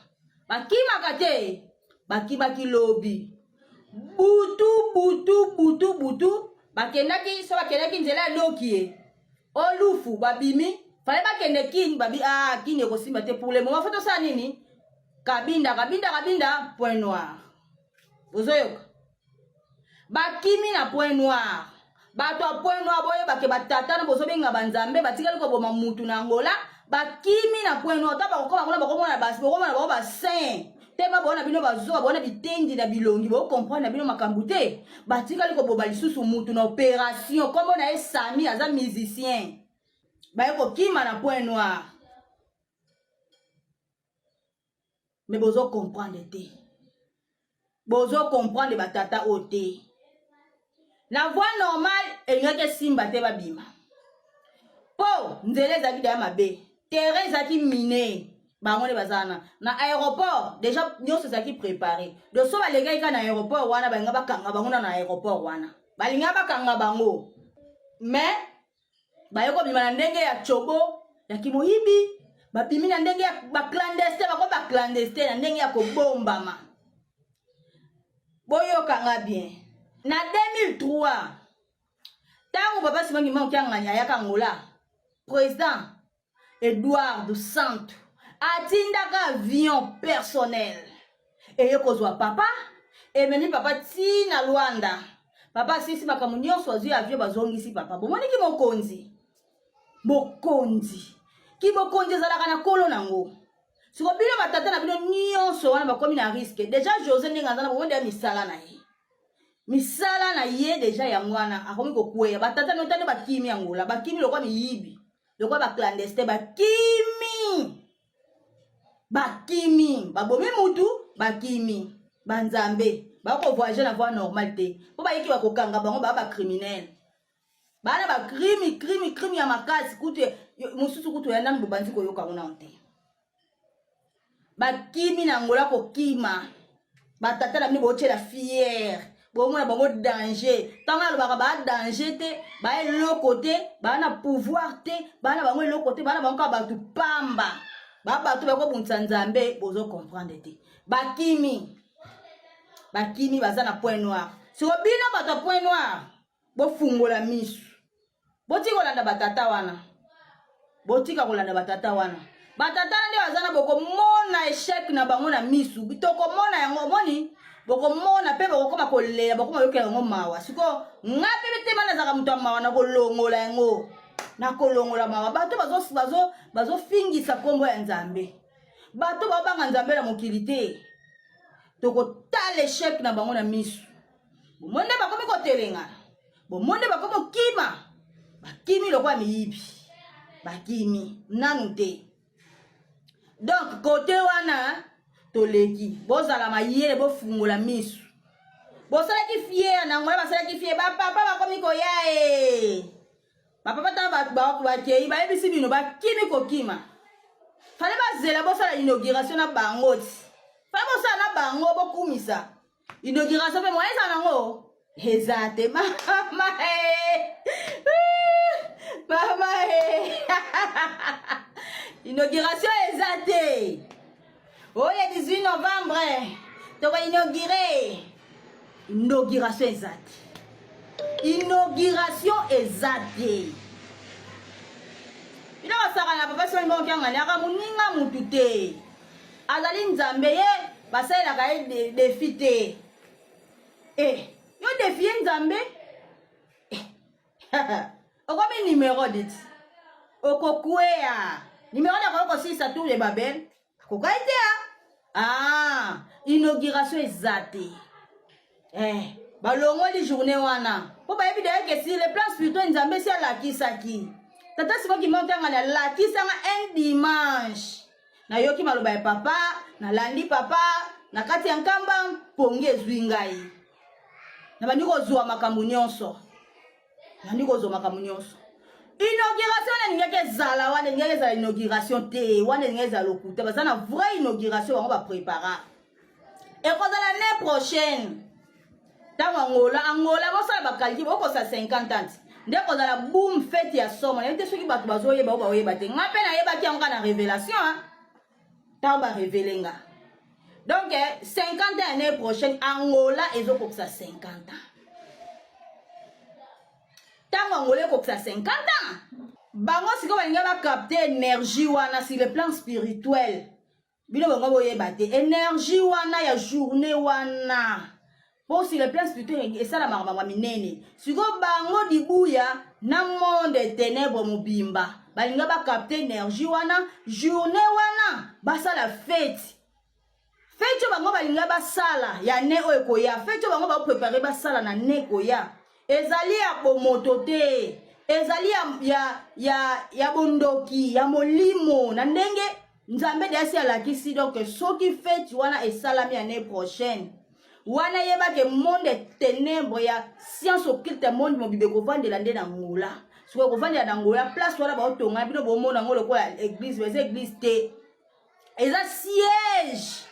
Speaker 2: Bakima kate. Bakima ki lobby. Butu bakendaki so bakendaki nzela lokie olufu babimi fallait bakende king babi king ekosimba te pour le moment faut ça nini kabinda point noir ozoyoka bakimi na point noir bato a point noir boye bake batata na bozo benga banzambe batikali ko boma mutu na Angola bakimi na point noir ta bakoma ngona bakomona basi bakomona ba saint te ba bona bino bazo bona bitendi na bilongi bo comprendre na bino makambu te batikali ko boba lisusu mutu na opération comme na Sami aza musicien ba ko kima na point noir mais bozo comprendre te bozo comprendre batata ote la voie normale elingaki simba te babima po nzele ezaki da mabe terrain ezaki miné bango ne bazana na aéroport déjà nyonso ezaki préparé de so balengaki ka na aéroport wana balinga bakanga bango na aéroport wana balinga bakanga bango mais bayeko bima na ndenge ya chobo ya kimoyibi babimi na ndenge ya baclandestin bako baclandestin na ndenge ya kobombama boyokanga bien na 2003 tango papa simangi manki anganya ya Angola président Edouard dos Santos atindaka avion personnel et kozwa papa et meni papa tina Luanda papa sisi makamu nyonso azwi avion bazongisi papa bomoni ki mokonzi ezalaka na kolo nango siko bino batata na bino nyonso wana bakomi na risque déjà José Ndenganza na bomonde ya misala na ye déjà ya mwana akomi kokweya batata no tande bakimi Angola bakimi lokwa miyibi lokwa ba clandestin bakimi babomi mutu bakimi banzambe bako voyager na voie normale te po bayiki bakokanga bango ba criminel bana ba crime ya makasi kutu mususu kutu ya nani bobanzi koyoka ngona onte bakimi na Angola kokima batata na bino bochela fière bomona bango danger tanga lobaka ba danger te ba eloko te ba na pouvoir te ba na bango eloko te ba na bango ka batu pamba ba batu bako bunza nzambe bozo comprendre te bakimi baza na point noir siko bino bato point noir bofungola misu botika kolanda batata wana batata nde bazana bokomona échec na bango na misu bitokomona yango moni bokomona pe bokoma kolela bokoma yokela yango mawa siko ngape bitema nazaka mutu mawa na kolongola yango na kolongola mawa bato bazo fingisa kombo ya nzambe bato babanga nzambe na mokili te tokotala échec na bango na misu bomonde bakomi kotelenga bomonde bakomi kima bakimi lokwa miyibi bakimi nanu te donc côté wana toleki bozala mayele bofungola misu bosalaki fier na ngola basalaki fier papa bakomi koya papa tanga bakei bayebisi bino bakimi kokima fale bazela bosala inauguration na bango ti fale bosala na bango bokumisa inauguration pe moyeza nango ezate mama inauguration ezate oye 18 novembre toko inauguration ezate ina basaka na papa songo kyanga nyaka muninga mutu te azali nzambe ye basalelaka ye defi te yo defie nzambe okomi numéro dit okokweya numéro de kosisa tous les babel kokaite inauguration ezate balongoli journée wana po bayebi daya ke si le plan spirituel nzambe si alakisaki tata simoki mokanga na lakisanga un dimanche nayoki maloba ya papa nalandi papa na kati ya nkamba pongi ezwi ngai nabandi kozwa makambo nyonso inauguration wana ningaki ezala wana ningaki ezala inauguration te wana ningaki ezala lokuta baza na vraie inauguration bango baprépara ekozala l'année prochaine ntango angola bosala bakaliki bokosa 50 ans nde kozala boom fete ya somo nayebi te soki bato bazoyeba o baoyeba te nga mpe nayebaki yango na révélation ntango barevele nga donc 50 ans année prochaine angola ezokokisa 50 ans ntango angolais kokisa 50 ans bango siko balinga bacapte énergie wana sur le plan spirituel bino bango boyeba te énergie wana ya journée wana po sur le plan spirituel esalamaka bango minene siko bango dibuya na monde ténèbre mobimba balinga bacapte énergie wana journée wana basala fête fête bango balinga basala ya ne oyo koya fête bango baprépare basala na ne koya ezali ya bomoto te ezali ya bondoki ya molimo na ndenge nzambe desi alakisi donc soki fête wana esalami année prochaine wana yebake monde ténèbre ya science occulte monde mobibe kovandela nde na ngula siko kovandela na ngula place wana baotonga bino bomona ngo lokola église eza église te eza siège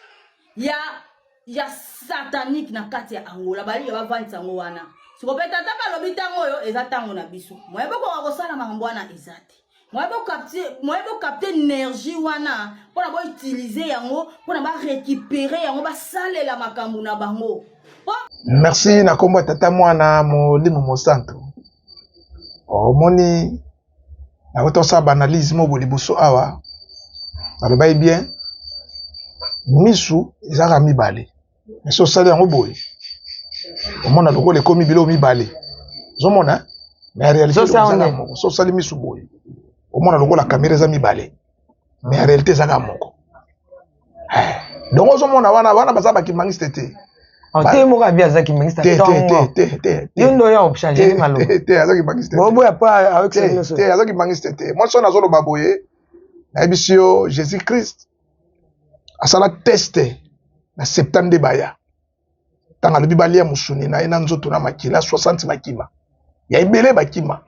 Speaker 2: ya satanique na kati ya Angola bali bavandisa yango wana siko peta tata lobi tango oyo eza tango na biso moyebo ko kosala makambo wana eza te moyebo capter énergie wana pona bo utiliser yango pona ba récupérer yango ba salela makambo na bango.
Speaker 3: Merci na kombo tata mwana molimo mosanto omoni na kotosa banalise mo bolibuso awa alobai bien misu ezaka mibale so sali yango boye omona lokola ekomi bilo mibale ozomona mais réalité ezaka moko so sali misu boye omona lokola kamera eza mibale mais réalité ezaka moko donc ozomona wana baza bakimangiste te
Speaker 1: te moko abi azaki mangiste
Speaker 3: te
Speaker 1: yondo ya obchanger malo
Speaker 3: te azaki mangiste
Speaker 1: bobo ya pa avec ce
Speaker 3: te azaki mangiste te moi so nazoloba boye na ebisio Jésus Christ asala teste na 70 baya tanga lobi balia musuni na ina nzoto na makila 60 makima ya ebele bakima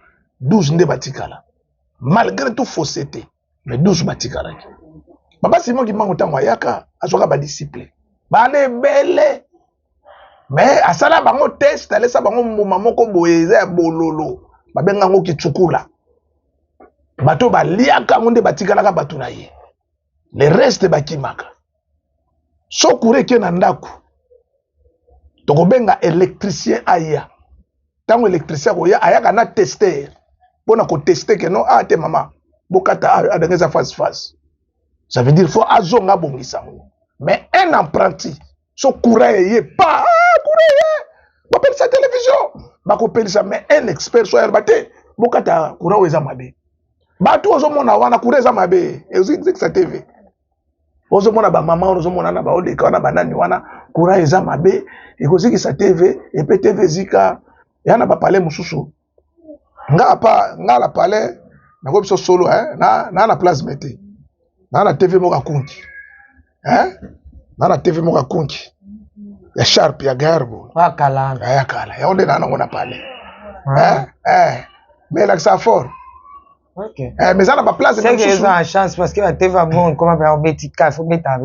Speaker 3: 12 nde batikala malgré tout fausseté mais 12 batikala baba Simon ki mango tango ayaka azoka ba disciple bale bele mais asala bango test alesa bango mbuma moko boye eza ya bololo babenga ngo kitsukula bato baliaka ngonde batikalaka bato na ye le reste bakimaka so kure ke na ndako tokobenga électricien aya tango électricien koya ayaka na tester pona ko tester que non te mama bokata adangeza face ça veut dire faut azonga bongisa mais un apprenti so kura ye pa kura ye bapeli sa télévision bakopeli sa mais un expert so herbate bokata kura weza mabe bato ozomona wana kura eza mabe eziki sa TV ozomona ba mama ozomona na ba odeka wana banani wana kura eza mabe ekoziki sa TV epe TV zika yana ba parler mususu nga la parler na ko biso solo na place mete na TV moka kunki na TV moka kunki ya sharp ya garbo ya kala ya onde na ngona pale mais là ça fort
Speaker 1: OK
Speaker 3: mais ça na ba place
Speaker 1: c'est que ils ont une chance parce que la TV va bon comment faire betika faut beta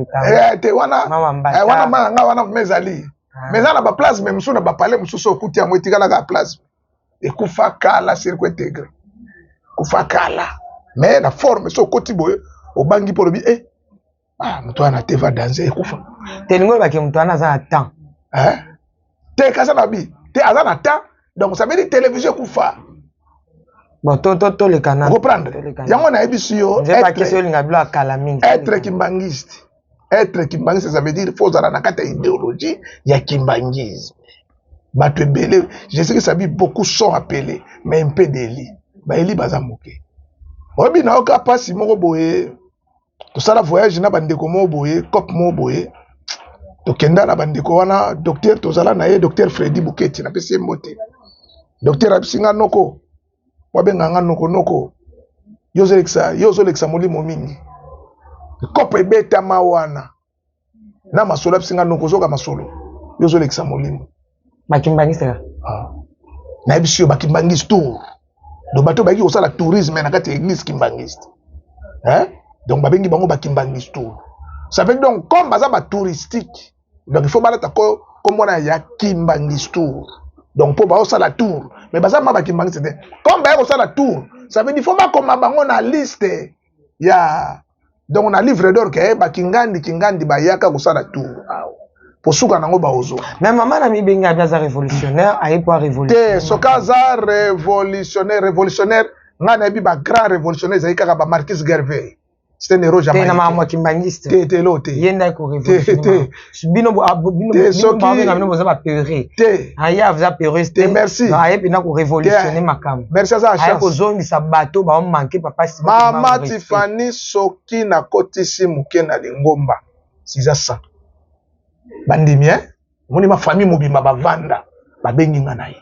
Speaker 3: te wana wana mezali mais ça na ba place même sous na ba parler mususu okuti ya mwetika la place ekufa kala circuit intégré kufa kala mais la forme so koti boye obangi pour bi mtu ana teva danser ekufa
Speaker 1: telingo ba ke mtu ana za temps
Speaker 3: te kasa na bi te azana temps donc ça veut dire télévision ekufa
Speaker 1: bon to le canal
Speaker 3: reprendre yango na ebisio
Speaker 1: être
Speaker 3: kimbangiste ça veut dire faut zala na kata idéologie ya kimbangisme bato ebele je sais que ça dit beaucoup sont appelés mais un peu d'eli ba eli baza moke obi na oka pasi moko boye to sala voyage na bandeko mo boye cop mo boye to kenda na bandeko wana docteur to zala na ye docteur Freddy Buketi na pese mbote docteur abisinga noko wabenga nga noko yozolexa molimo mingi cop ebeta mawana na masolo abisinga noko zoka masolo yozolexa molimo
Speaker 1: bakimbangisa
Speaker 3: na ebisio bakimbangisa tour donc bato baki kosala tourisme na kati ya église kimbangiste donc babengi bango bakimbangisa tour ça fait donc comme baza ba touristique donc il faut balata ko komona ya kimbangisa tour donc po ba osala tour mais baza ma bakimbangisa te comme ba osala tour ça veut dire faut ba koma bango na liste ya donc na livre d'or ke bakingandi ba yaka kosala tour posuka nango baozo
Speaker 1: mais maman na mibenga bia révolutionnaire aye pour révolutionnaire
Speaker 3: te sokaza révolutionnaire ngana bi ba grand révolutionnaire zai kaka ba Marquis Garvey c'est un héros jamaïcain
Speaker 1: te na mama kimbangiste
Speaker 3: te lote
Speaker 1: yenda ko révolutionnaire bino bino boza ba peurer
Speaker 3: te
Speaker 1: aya vous a peurer
Speaker 3: te merci
Speaker 1: aye pina ko révolutionner makam
Speaker 3: merci za
Speaker 1: aye ko zongisa bato ba manquer papa si
Speaker 3: mama Tiffany soki na kotisi muke na lingomba siza sa bandimi moni ma famille mobima bavanda babengi nga na ye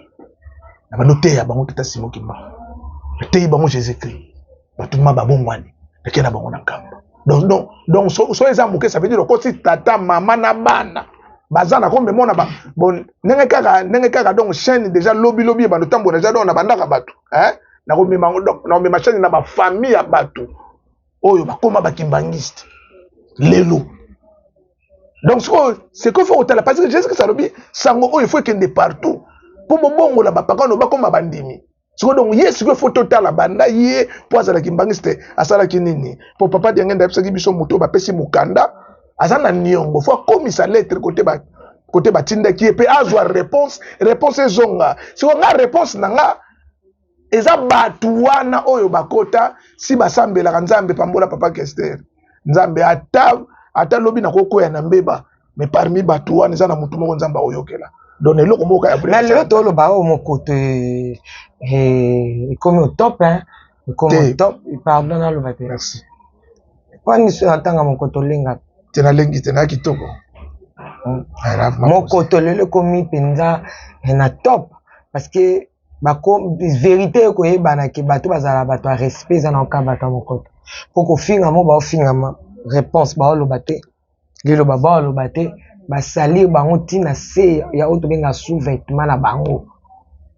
Speaker 3: na banoteya bango tata Simon Kimba bateyi bango Jésus Christ batuma babongwani ekena bango na nkamba donc so eza moke ça veut dire okoti tata mama na bana baza na kombe mona ba bon ndenge kaka donc chaîne déjà lobi bando tambola déjà donc na bandaka bato na komema donc na komema chaîne na ba famille ya bato oyo bakoma bakimbangiste lelo. Donc, c'est qu'il faut otala parce que Jésus que ça lobi sango il faut qu'il de partout pour bongo la bapaka no bakoma bandimi. So donc yes il faut total banda ye pour azala kimbangiste asala kinini pour papa diangenda pesa biso moto ba pesi mukanda azana niongo faut comme sa lettre côté batinda qui peut avoir réponse ezonga si on a réponse nanga eza batu wana oyo bakota si basambela nzambe pambola papa Kester nzambe ata lobi na koko ya nambeba mais parmi batu wana eza na mutu moko nzamba oyokela donc eloko moko ya
Speaker 1: mais le tolo ba o mokoto comme au top comme au top pardon na lo bate
Speaker 3: merci
Speaker 1: kwani so atanga mokoto lenga
Speaker 3: tena lengi tena kitoko
Speaker 1: mokoto lele komi penza na top parce que bako vérité ko yebana ke bato bazala bato a respect za na kamba mokoto poko finga mo ba finga ma réponse ba lo bate lelo ba lo bate ba salir bango tina se ya auto benga sous-vêtement na bango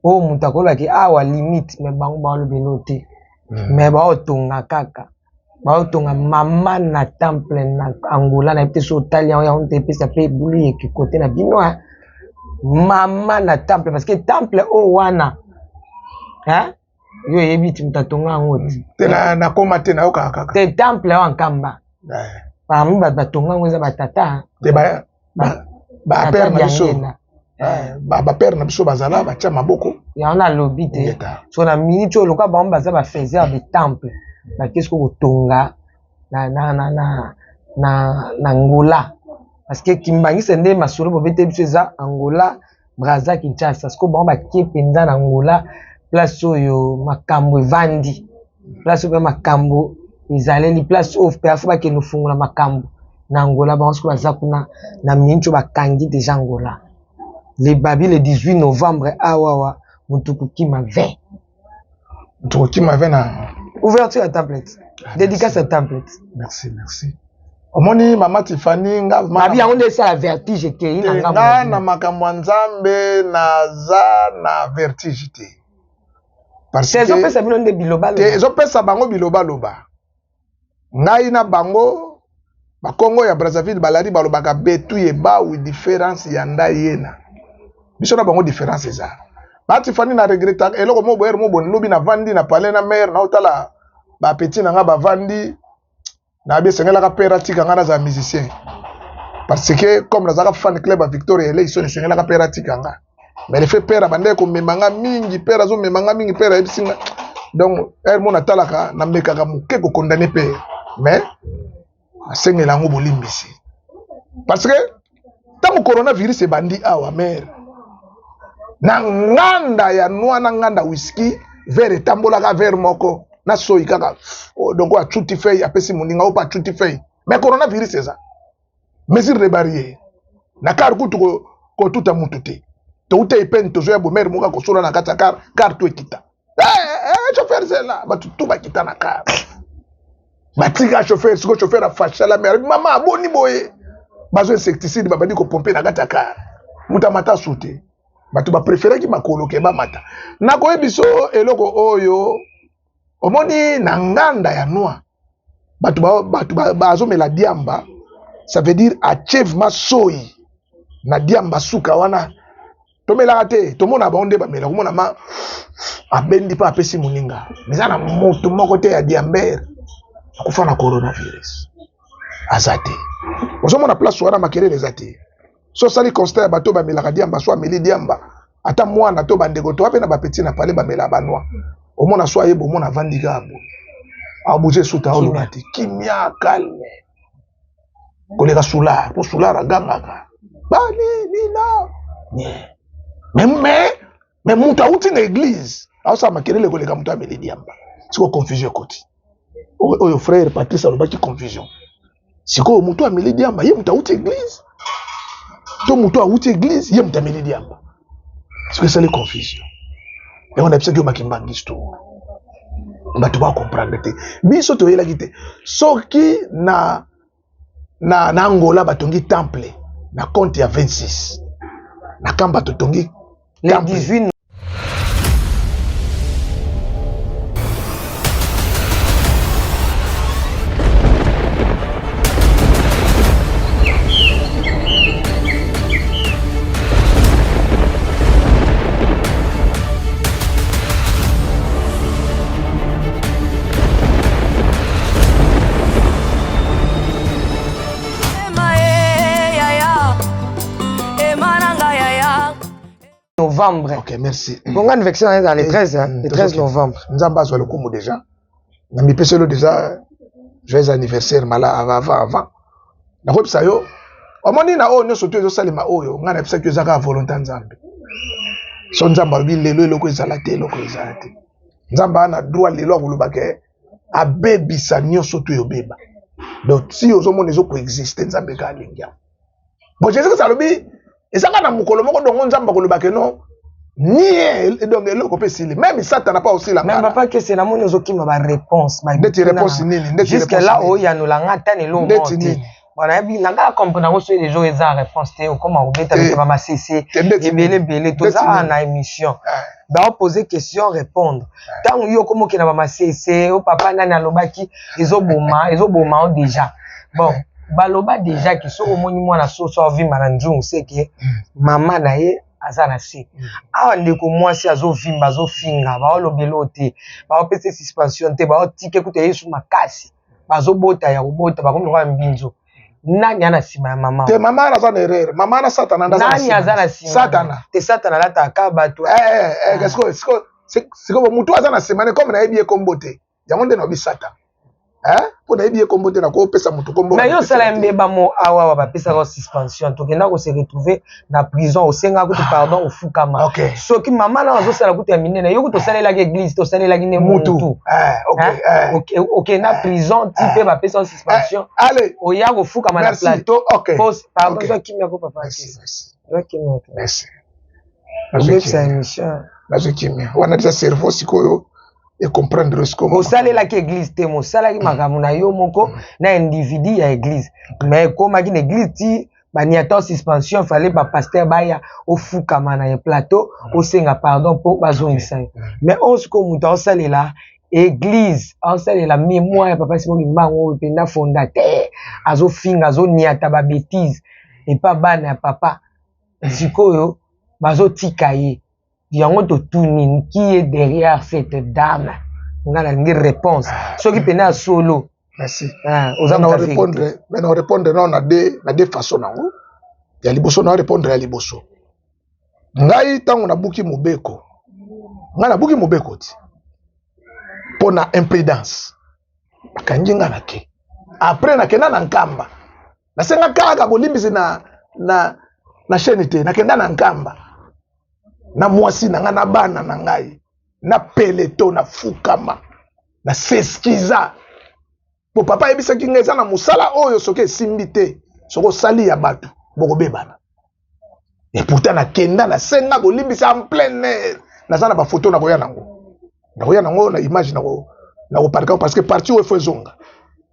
Speaker 1: o mutakola ki awa limite mais bango ba lo belote mais ba otonga kaka ba otonga mama na temple na Angola na pete so Italia ya on te pesa pe buli ki côté na bino mama na temple parce que temple o wana yo yebiti mtatonga ngoti
Speaker 3: tena na koma tena okaka
Speaker 1: te temple wa nkamba parmi batonga ngweza batata
Speaker 3: te ba père na biso ba père na biso bazala ba tia maboko
Speaker 1: ya on a lobby te so na minute oloka ba baza ba faiseur de temple ba qu'est-ce que kotonga na Angola parce que kimbangi sende masolo bo bete biso za Angola Brazza Kinshasa parce que ba ki penza na Angola place oyo makambo evandi place oyo makambo izaleli place oyo pe afuba ke nufungula makambo na Angola ba onsko baza kuna na mincho bakangi déjà Angola les babi le 18 novembre awawa mutuku kima 20
Speaker 3: mutuku kima 20 na
Speaker 1: ouverture à template dédicace à template
Speaker 3: merci omoni mama Tiffany nga
Speaker 1: mabi yango nde ça la vertige ke ina
Speaker 3: nga na makambo nzambe na za na vertige te parce que
Speaker 1: ezopesa bino nde biloba
Speaker 3: te ezopesa bango biloba loba ngai na bango bakongo ya Brazzaville baladi balobaka betu yeba wi différence ya ndayena biso na bango différence eza ba Tiffany na regretta eloko mo boyer mo bon lobi na vandi na palais na maire na otala ba petit na nga ba vandi na be sengela ka pera tika nga na za musicien parce que comme nazaka fan club à Victoria election sengela ka pera tika nga mais le fait pera bande ko memanga mingi pera zo memanga mingi pera ebisinga donc mon atalaka na mekaka muke ko condamner pe mais asengela ngo bolimbisi parce que tant coronavirus e bandi awa mère na nganda ya noa na nganda whisky verre tambola ka verre moko na soyi kaka donc a chuti fei apesi muninga opa chuti fei mais coronavirus eza mesure de barrière na kar kutu ko tuta mututi to uta ipen to zoya bo mère moka ko sona na kata kar to ekita chauffeur zela batutu bakita na kar batika chauffeur siko chauffeur a fashala mère mama aboni boye bazo insecticide babadi ko pomper na kata kar muta mata sute batu ba préférer ki makolo ke ba mata na ko ebiso eloko oyo omoni na nganda ya noa batu bazo mela diamba ça veut dire achèvement soyi na diamba suka wana tomela te tomona baonde ba mela komona ma abendi pa apesi muninga meza moto moko te ya diamber akufa na coronavirus azate ozomona place wana makelele ezate So sali constat bato ba melaka diamba so ameli diamba. Ata mwana to bandeko to ape na ba petit na pale ba mela banwa. Omona so ayebo omona vandika abo. Abuje suta olobati. Kimia calme. Koleka soulard, pour soulard agangaka. Bani nina. Mais muta uti na église. Asa makelele koleka muta ameli diamba. Siko confusion koti. Oyo frère Patrice alobaki confusion. Siko mutu ameli diamba, ye muta uti église. To mutu uti église, ye muta ameli diamba. Siko ça les confusion. Et on a besoin que makimba histoire. Bato ba comprendre te. Biso to yela kite. Soki na Angola batongi temple na compte ya 26. Na kamba to tongi
Speaker 6: les 18. Novembre.
Speaker 3: Ok, merci.
Speaker 1: Bonga anniversaire est dans le 13, hein, le 13 novembre.
Speaker 3: Nous avons besoin de le déjà. Nous avons besoin déjà. Joyeux anniversaire, mala avant. Na hope ça yo. Omoni na o nyoso tu ezosalema oyo nga na pesa que ezaka volonté nzambe. So nzamba bi lelo eloko ezala te eloko ezala te. Nzamba na droit lelo akoloba ke abebisa nyoso tu yobeba. Donc si ozomona ezo coexister nzambe ka lingia. Bon je sais que ça lobi ezaka na mukolo moko dongo nzamba koloba ke non. Ni donc eloko pe sili même Satan n'a pas aussi la
Speaker 1: même papa que c'est la moni ozokima ba réponse ma
Speaker 3: ndeti réponse nini
Speaker 1: jusque là o ya no langa tane lo monte. Voilà, il n'a pas compris que les gens ont une réponse. Comment on met avec ma CC et belé tout ça en émission. Bah poser question répondre. Tant que yo comme qui na ma CC au papa nana lobaki ezoboma déjà. Bon, baloba déjà qui sont au monument na so so vi mananjung c'est que maman na ye azana si. Ah ndeko mwasi azovimba azofinga ba lobelo te. Ba pese suspension te ba tike kuta yesu makasi. Bazobota ya robota ba comme roi mbinzo. Nani ana sima ya mama
Speaker 3: te mama ana zana erreur mama ana satana ndaza
Speaker 1: nani azana sima
Speaker 3: satana
Speaker 1: te satana la taka bato
Speaker 3: siko mutu azana sima ne comme na ebiye kombote yango nde na bi sata po na ebiye kombote na ko pesa mutu kombo
Speaker 1: mais yo sala mbeba mo awa ba pesa ko suspension to kenda ko se retrouver na prison au senga ko pardon au fukama soki mama na zo sala ko terminer na yo ko to sala la église to sala la ne mutu OK na prison type ba pesa suspension
Speaker 3: allez
Speaker 1: o ya ko fukama na plateau pause pardon so kimia ko papa
Speaker 3: merci
Speaker 1: c'est émission
Speaker 3: na je kimia wana déjà cerveau sikoyo et comprendre ce qu'on
Speaker 1: sala la église te mo sala ki makamu na yo moko na individu ya église mais comme à une église ti baniato suspension fallait pas pasteur baya au fukama na plateau au senga pardon pour bazongisa mais on se comme on sala la église on sala la mémoire ya papa simo mbango pe na fondateur azo finga azo niata ba bêtise et pas bana papa sikoyo bazo tikaye yango to tuni qui est derrière cette dame on a une réponse ce qui pena solo
Speaker 3: merci on répondre non na deux façons nango ya liboso na répondre ya liboso ngai tango na buki mobeko ti pona impédance bakangi nga na ke après na kenda na nkamba na senga kaka bolimbisi na chaîne te na kenda na nkamba na mwasi na nga na bana na ngai na peleto na fukama na seskiza po papa yebisaki nga eza na mosala oyo soki esimbi te soko sali ya bato bokobebana et pourtant na kenda na senga bolimbisa en plein air naza na bafoto na koya nango na image na koparka parce que parti oyo efo ezonga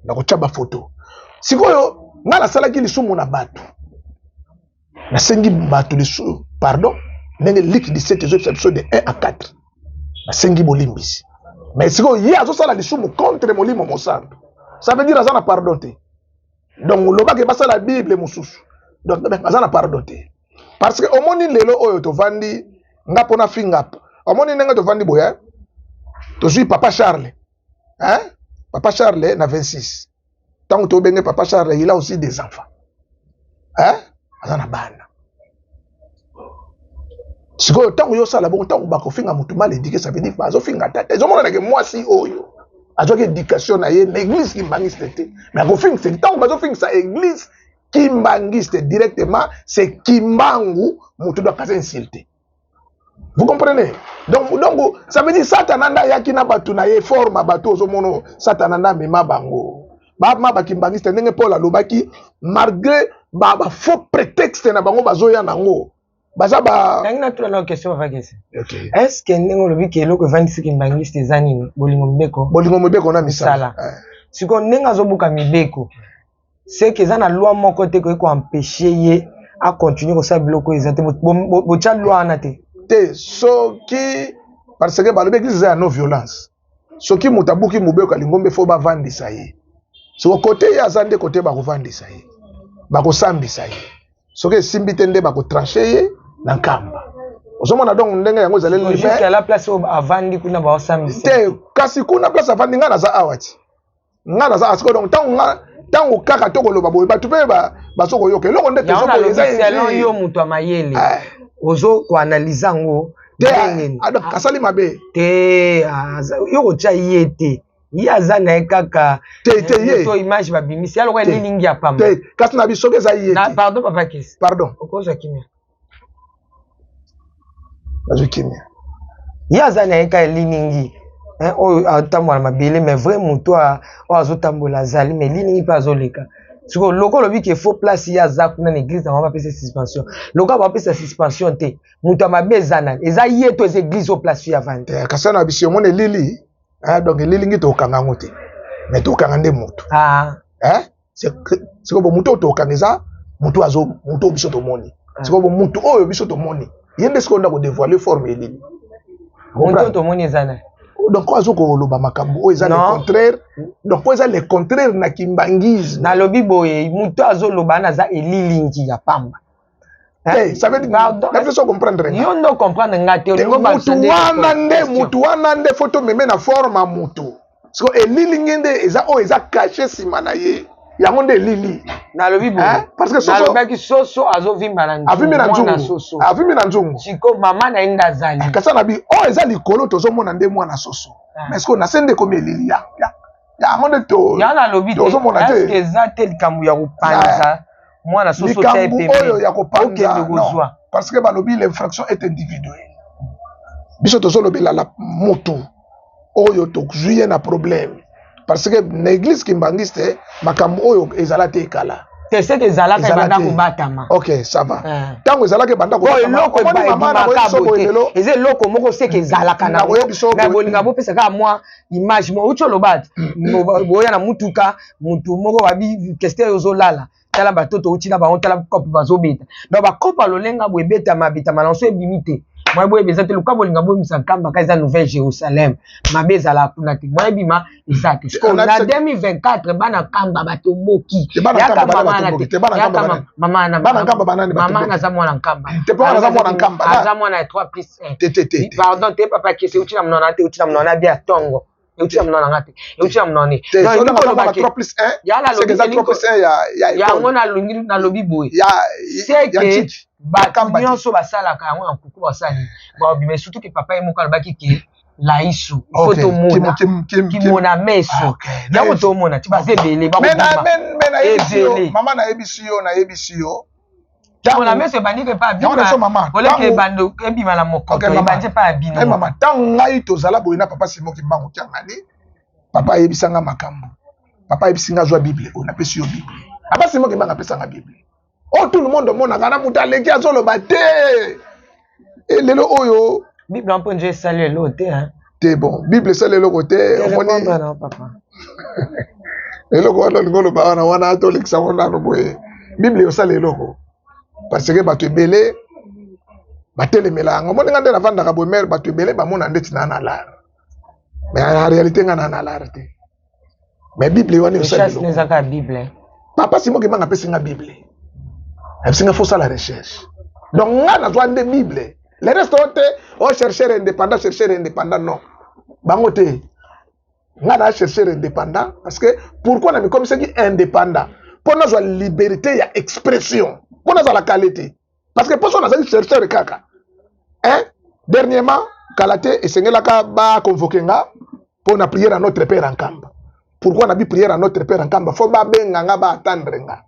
Speaker 3: na kotya bafoto sikoyo nga nasalaki lisumu na bato nasengi bato lisumu pardon ndenge lik 17 épisode de 1 à 4 nasengi bolimbisi mais siko ye azosala lisumu contre molimo mosantu ça veut dire aza na pardon te donc lobaki basala bible mosusu donc aza na pardon te parce que omoni lelo oyo tovandi nga mpona fingapo omoni ndenge tovandi boya tozwi papa Charles papa Charles na 26 ntango tobenge papa Charles il a aussi des enfants aza na bana sikoyo ntango yosala bongo ntango bakofinga motu mal éduqué ça veut dire bazofinga tata ezomona nake mwasi oyo azwaki éducation na ye na église kimbangiste te mais akofingisa ntango bazofingisa église kimbangiste directement c'est kimbangu motu doit kaza insulté. Vous comprenez? Donc ça veut dire satananda yaki na batu na ye forme batu ozomono satananda mema bango ba kimbangiste ndenge Paul alobaki malgré ba faux prétexte na bango bazoya nango baza ba
Speaker 1: nangina tula na question va kese.
Speaker 3: Okay.
Speaker 1: Est-ce que ndenge lobi ke eloko evandisi kimbangiste ezanini bolingo mibeko
Speaker 3: na misala
Speaker 1: siko ndenge azobuka mibeko c'est que ça na loi moko te ko empêcher ye à continuer kosala biloko eza te botia loi na te
Speaker 3: soki parce que balobi église ya non violence soki mutabuki mobeko alingombe fo bavandisa ye siko kote ya zande kote bakovandisa ye bakosambisa ye soki esimbi te nde bakotranche ye na nkamba ozomona donc ndenge yango ezaleli
Speaker 1: jusqu'à la place où avandi kuna baosambisa
Speaker 3: te kasi kuna place avandi nga naza awati nga naza asiko donc tango kaka tokoloba boye bato mpe basokoyoka eloko nde
Speaker 1: tozokoyo yo moto ya mayele ozo koanalyse yango
Speaker 3: asali mabe
Speaker 1: te yo kotia ye te ye aza na ye kaka to image babimisi aloko elilingi ya pamba
Speaker 3: kasi na biso eza ye
Speaker 1: pardon papa kesi
Speaker 3: pardon
Speaker 1: okozwa kimia
Speaker 3: nazwi kimia
Speaker 1: ye aza na ye kaka elilingi oyo atambola mabele mais vrai moto oyo azotambola azali mais elilingi mpe azoleka siko loko lobi ke faux place ya za kuna na église na bapesa suspension loko bapesa suspension te mutu amabe ezana eza ye to eza église au place ya vandi
Speaker 3: kasi na biso mona lili donc lili ngi to kanga ngote mais to kanga nde mutu siko bo mutu to kanga eza mutu biso to moni siko bo mutu oyo biso to moni yende siko nda ko dévoiler forme lili
Speaker 1: mutu to moni ezana
Speaker 3: donc quoi azoko loba makambo o eza le contraire donc quoi eza le contraire na kimbangisme
Speaker 1: na lobi boye muto azoloba na za elilingi ya pamba
Speaker 3: ça veut dire la façon comprendre
Speaker 1: yo ndo comprendre ngate olingo ba
Speaker 3: mutu wana nde photo meme na forme mutu parce que elilingi nde eza o eza caché sima na ye yango nde lili
Speaker 1: na lobi boye
Speaker 3: parce que
Speaker 1: soso nalobaki soso azovimba na
Speaker 3: nzungu avimbi na nzungu
Speaker 1: siko mama na ye ndazali
Speaker 3: kasa na bi o eza likolo tozomona nde mwana soso mais que na sende komi elili yango nde to
Speaker 1: ya na lobi est-ce que eza te likambo ya kopanza mwana soso te
Speaker 3: likambo oyo ya kopanza non parce que balobi l'infraction est individuelle biso tozolobela la motu oyo tozwi ye na problème parce que na église kimbangiste makambo oyo ezala te ekala
Speaker 1: c'est que ezalaka ebanda kobatama
Speaker 3: ok ça va ntango ezalaka ebanda kobatama
Speaker 1: eza eloko moko seke ezalaka na bolinga bopesaka mwa image mo uti olobati boya na mutuka mutu moko babi question ozolala tala batoto uti na bango tala kope bazobeta donc bakope alolenga boebetama betama na nso ebimi te moi boye beza te luka bolinga boye misakamba ka eza nouvelle Jérusalem mabe ezala kuna te moi bima eza te na 2024 bana kamba batomoki yaka mama na za mwana nkamba aza mwana ya 3+1 pardon te papa kese uti na mnona te uti na mnona bia tongo uti na mnona ngate uti na mnona yango na lobi boye c'est que bato nyonso basalaka yango na nkuku basali babima surtout ke papa ye moko alobaki ke laisu ifo tomona kimona meso yango tomona ti baza ebele
Speaker 3: bakobima mama nayebisi yo
Speaker 1: kimona meso ebandike mpa abima oleke ebima na mokoto ebandi mpa ya bino
Speaker 3: mama ntango ngai tozala boye na papa simo kimbango tiangani papa ayebisanga makambo papa ayebisi nga azwa bible oyo napesi yo bible papa simo kimbango apesanga bible oh tout le monde monaka na mutu aleki azoloba te lelo oyo
Speaker 1: bible mpo nje esali eloko te
Speaker 3: te bon bible esali eloko te omoni eloko wana olingi oloba wana wana atolekisa ngo nano boye bible osala eloko parce que bato ebele batelemela yango omoni nga nde navandaka boye mere bato ebele bamona ndeti na na lar mais en réalité nga na na lar te mais bible wana osala
Speaker 1: eloko
Speaker 3: papa simoki manga apesi nga bible il faut ça la recherche. Donc, on a besoin de Bible. Les restes, on chercher indépendant, non. Bangote, on a chercher indépendant parce que pourquoi on a mis comme ça qui indépendant? Pour nous, la liberté, il y a expression. Pour nous, la qualité. Parce que pour ça, on a chercher le caca. Dernièrement, Kalate et Sengelaka ba convoqué nga pour na prière à notre Père en Kamba. Pourquoi on a dit prière à notre Père en Kamba? Faut ba benga nga ba attendre nga.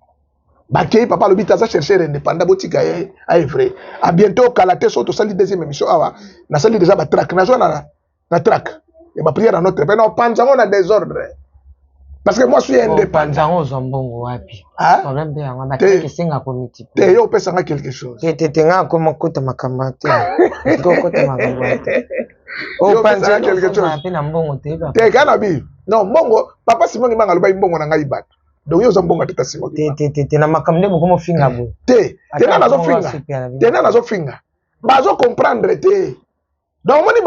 Speaker 3: Ba kei papa le bitaza chercher indépendant botika est vrai. À bientôt Kalate so to sali deuxième émission awa na sali déjà ba track na zo na track. Et ba prière à notre Père non panza on a désordre. Parce que moi je suis indépendant.
Speaker 1: Ah? Problème bien, on a quelque chose à comité.
Speaker 3: Te yo pesa nga quelque chose.
Speaker 1: Te nga comme kota makambate. Kota makambate. Oh panza quelque chose.
Speaker 3: Te kana bi. Non, mbongo papa Simon ki manga loba mbongo na ngai bat. Donc yo za mbongo tata Simon.
Speaker 1: Te na makamde mo komo finga bo.
Speaker 3: Te na nazo finga. Te na nazo finga. Bazo comprendre te. Donc moni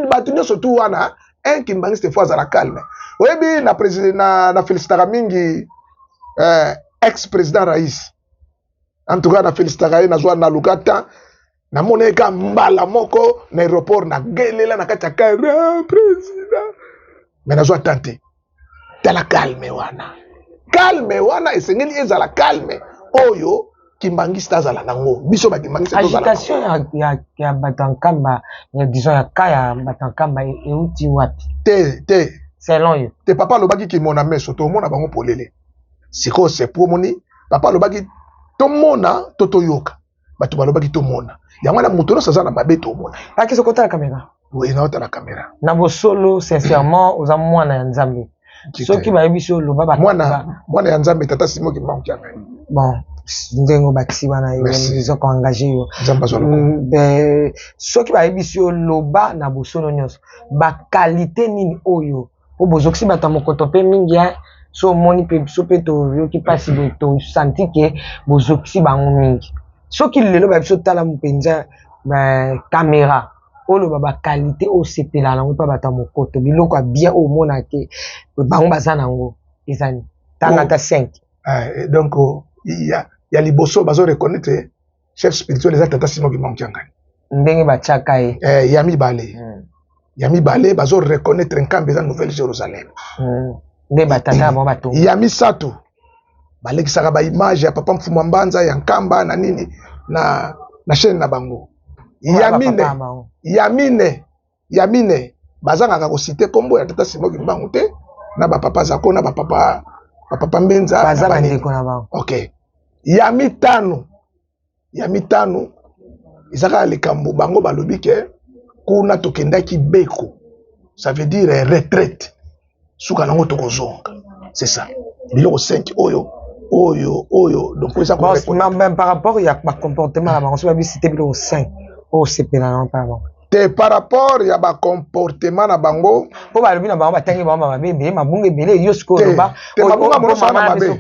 Speaker 3: batonyo surtout wana un Kimbangi cette fois à la calme. Oyebi na président na félicitaka mingi ex-président Raïs. En tout cas na félicitaka na zwa na lukata na moneka mbala moko na aéroport na gelela na kati ya président. Mais na zwa tante. Tala calme wana. Calme wana esengeli ezala calme. Oyo Kimbangi stazala nango. Biso ba Kimbangi stazala.
Speaker 1: Agitation ya batankamba, disons ya kaya batankamba euti wapi.
Speaker 3: Te
Speaker 1: selon yo.
Speaker 3: Te papa lobaki ki mona meso to mona bango polele. Siko se pour moni papa lobaki to mona toto yoka. Batu balobaki to mona. Yango na mutono saza na babe to mona.
Speaker 1: Aki soko ta la caméra.
Speaker 3: Oui, na ota la caméra.
Speaker 1: Na bo solo sincèrement oza mwana ya Nzambe. Soki ba yebiso loba ba
Speaker 3: mwana ya Nzambe tata Simo ki manki ya ngai.
Speaker 1: Bon, ndengo bakisi bana yo ils ont engagé yo. Soki ba yebiso loba na bo solo nyos ba qualité nini oyo o bozoksi bata mokoto pe mingi ya so moni pe so pe to yo ki pasi bo to santi ke bozoksi bango mingi. Soki lelo ba biso tala mpenza ba caméra olo baba qualité au sepela nango pa bata mokoto biloko bien au mona ke bango bazana ngo ezani tanga ta 5
Speaker 3: donc il y a liboso bazo reconnaître chef spirituel les tata Simon ki manki ngani
Speaker 1: ndenge ba chaka
Speaker 3: yami balé bazo reconnaître nkambe za Nouvelle Jérusalem
Speaker 1: nde batata ba bato
Speaker 3: yami sato balekisaka ba image ya papa mfuma mbanza ya nkamba na nini na chaîne na bango yamine bazanga ko citer kombo ya tata Simon Kimbangu te na ba papa zako na ba papa mbenza
Speaker 1: bazanga ndeko na bango.
Speaker 3: OK. Yami tano izaka likambo bango balobi ke kuna tokendaki beko. Ça veut dire retraite. Suka nango tokozonga. C'est ça. Biloko 5 oyo donc ça
Speaker 1: même par rapport il y a pas comportement là bango so ba citer biloko 5. Oh, c'est pénal, pardon.
Speaker 3: Par rapport à ba comportement na bango,
Speaker 1: po ba lobi na bango batangi bango ba bebe mabunga ebele yo siko loba
Speaker 3: o mabunga mo na mabe.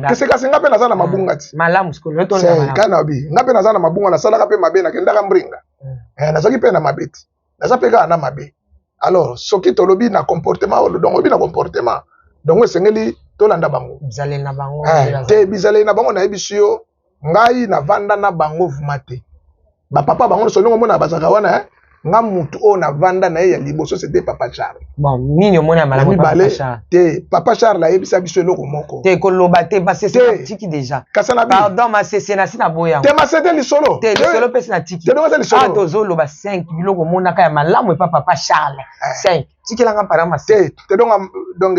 Speaker 3: Kese kasi ngape na zana mabunga ti.
Speaker 1: Malamu siko lo to na malamu.
Speaker 3: Kana bi, ngape na zana mabunga na sala kape mabe na kenda ka mbringa. Na zaki pe na mabeti. Na za pe ka na mabe. Alors, soki to lobi na comportement o donc lobi na comportement. Donc esengeli to landa bango.
Speaker 1: Bizale na bango.
Speaker 3: Te bizale na bango na ebisio ngai na vanda na bango vumate. Ba papa bango so ndongo mona bazaka wana nga mutu o na vanda na ya liboso c'était papa Charles.
Speaker 1: Bon, nini omona malamu papa Charles.
Speaker 3: Te papa Charles la yebisa biso eloko moko.
Speaker 1: Te koloba te ba c'est tiki déjà. Pardon ma c'est na sina boya.
Speaker 3: Te ma c'était lisolo.
Speaker 1: Te lisolo pesi na tiki.
Speaker 3: Te donga lisolo.
Speaker 1: Adozo loba 5 biloko mona ka ya malamu e papa Charles. 5. Tiki langa para ma
Speaker 3: te donga donc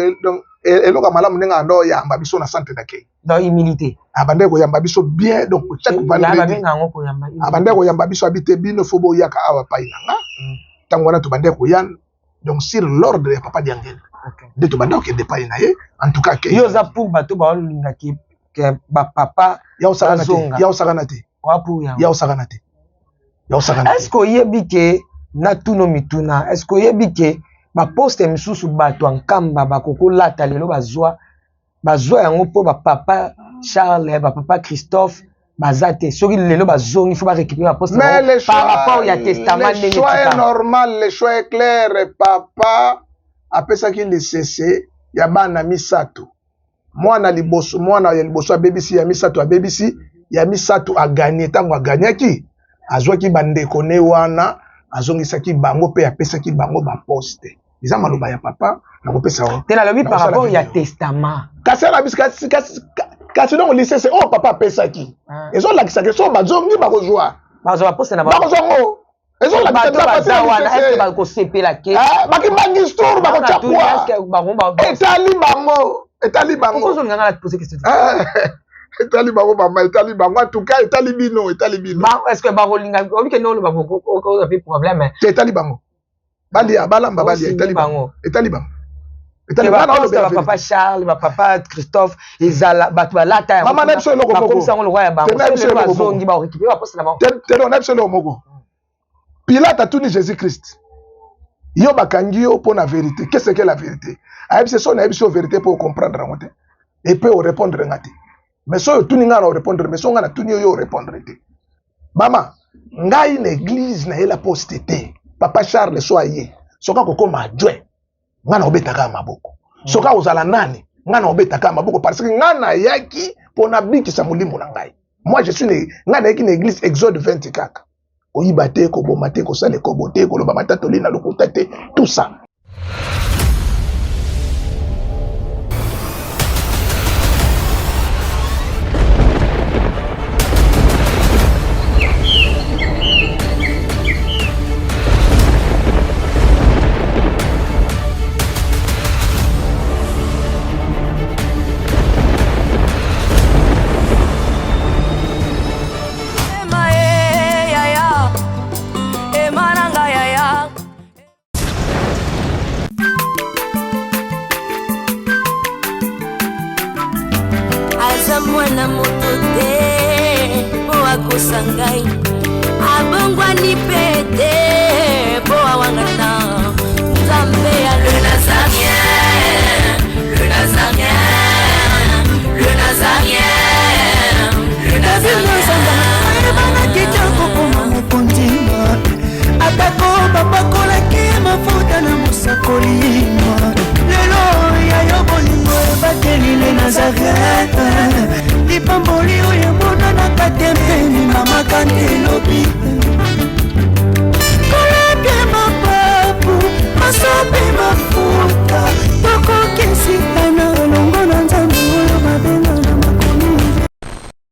Speaker 3: eloko malamu ndenga ndo yamba biso na centre d'accueil.
Speaker 1: Dans humilité.
Speaker 3: Abande ko yamba biso bien donc chaque
Speaker 1: vendredi.
Speaker 3: Abande ko yamba biso habite bino fobo yaka awa painanga. Tango wana to bande ko yan donc sur l'ordre ya papa Diangel.
Speaker 1: OK.
Speaker 3: De to bande ko de paina ye en tout cas que
Speaker 1: yo za pour bato ba linga ki ba papa
Speaker 3: ya osaganate.
Speaker 1: Wa pour ya.
Speaker 3: Ya osaganate.
Speaker 1: Est-ce que yebi ke na tuno mituna est-ce que yebi ke ba poste misusu bato ankamba bakoko lata lelo bazwa yango po ba papa Charles ba papa Christophe bazate soki lelo bazongi faut ba récupérer ba poste par rapport ya testament
Speaker 3: le choix est normal, le choix est clair. Papa apesa ki le cc ya bana misato mwana liboso ya BBC ya misato a BBC ya misato a gagné tango a gagnaki azwaki bandeko ne wana azongisaki bango pe apesaki bango ba poste. Iza maloba ya papa na kopesa wa.
Speaker 1: Tena lobi par rapport ya testament.
Speaker 3: Kasi la bis kasi donc lycée c'est papa apesaki. Ezo lakisa ke so bazongi ba kozwa.
Speaker 1: Bazwa poste na ba.
Speaker 3: Bazongo. Ezo la
Speaker 6: bato bazawana est-ce que bako sepela ke
Speaker 3: baki bangi histoire bako chakwa etali bango
Speaker 6: pourquoi on nganga la poser question
Speaker 3: etali bango mama etali bango en tout cas etali bino
Speaker 6: ba est-ce que bako linga obi ke no lo bako ko a problème
Speaker 3: etali bango bali abalamba bali etali bango etali
Speaker 6: papa Charles papa Christophe ezala bato balata
Speaker 3: mama na biso eloko moko
Speaker 6: comme ça on le roi ya bango le bazongi ba récupérer ba poste na bango
Speaker 3: telo na biso eloko moko Pilate a tuni Jésus-Christ yo bakangi yo pour la vérité qu'est-ce que la vérité ayebise so na yebise vérité pour comprendre ngote et peut répondre ngati mais so tuni nga na répondre mais so nga na tuni yo répondre te mama ngai na église na yela postete papa Charles soye soka kokoma adjoint nga na obetaka maboko soka ozala nani nga na obetaka maboko parce que nga na yaki pona bikisa molimo na ngai moi je suis nga na yaki na église Exode 24 oyiba te koboma te kosala ekobo te koloba matatoli na lokuta te tout ça
Speaker 4: mwana moto te po akosangai abongwani pe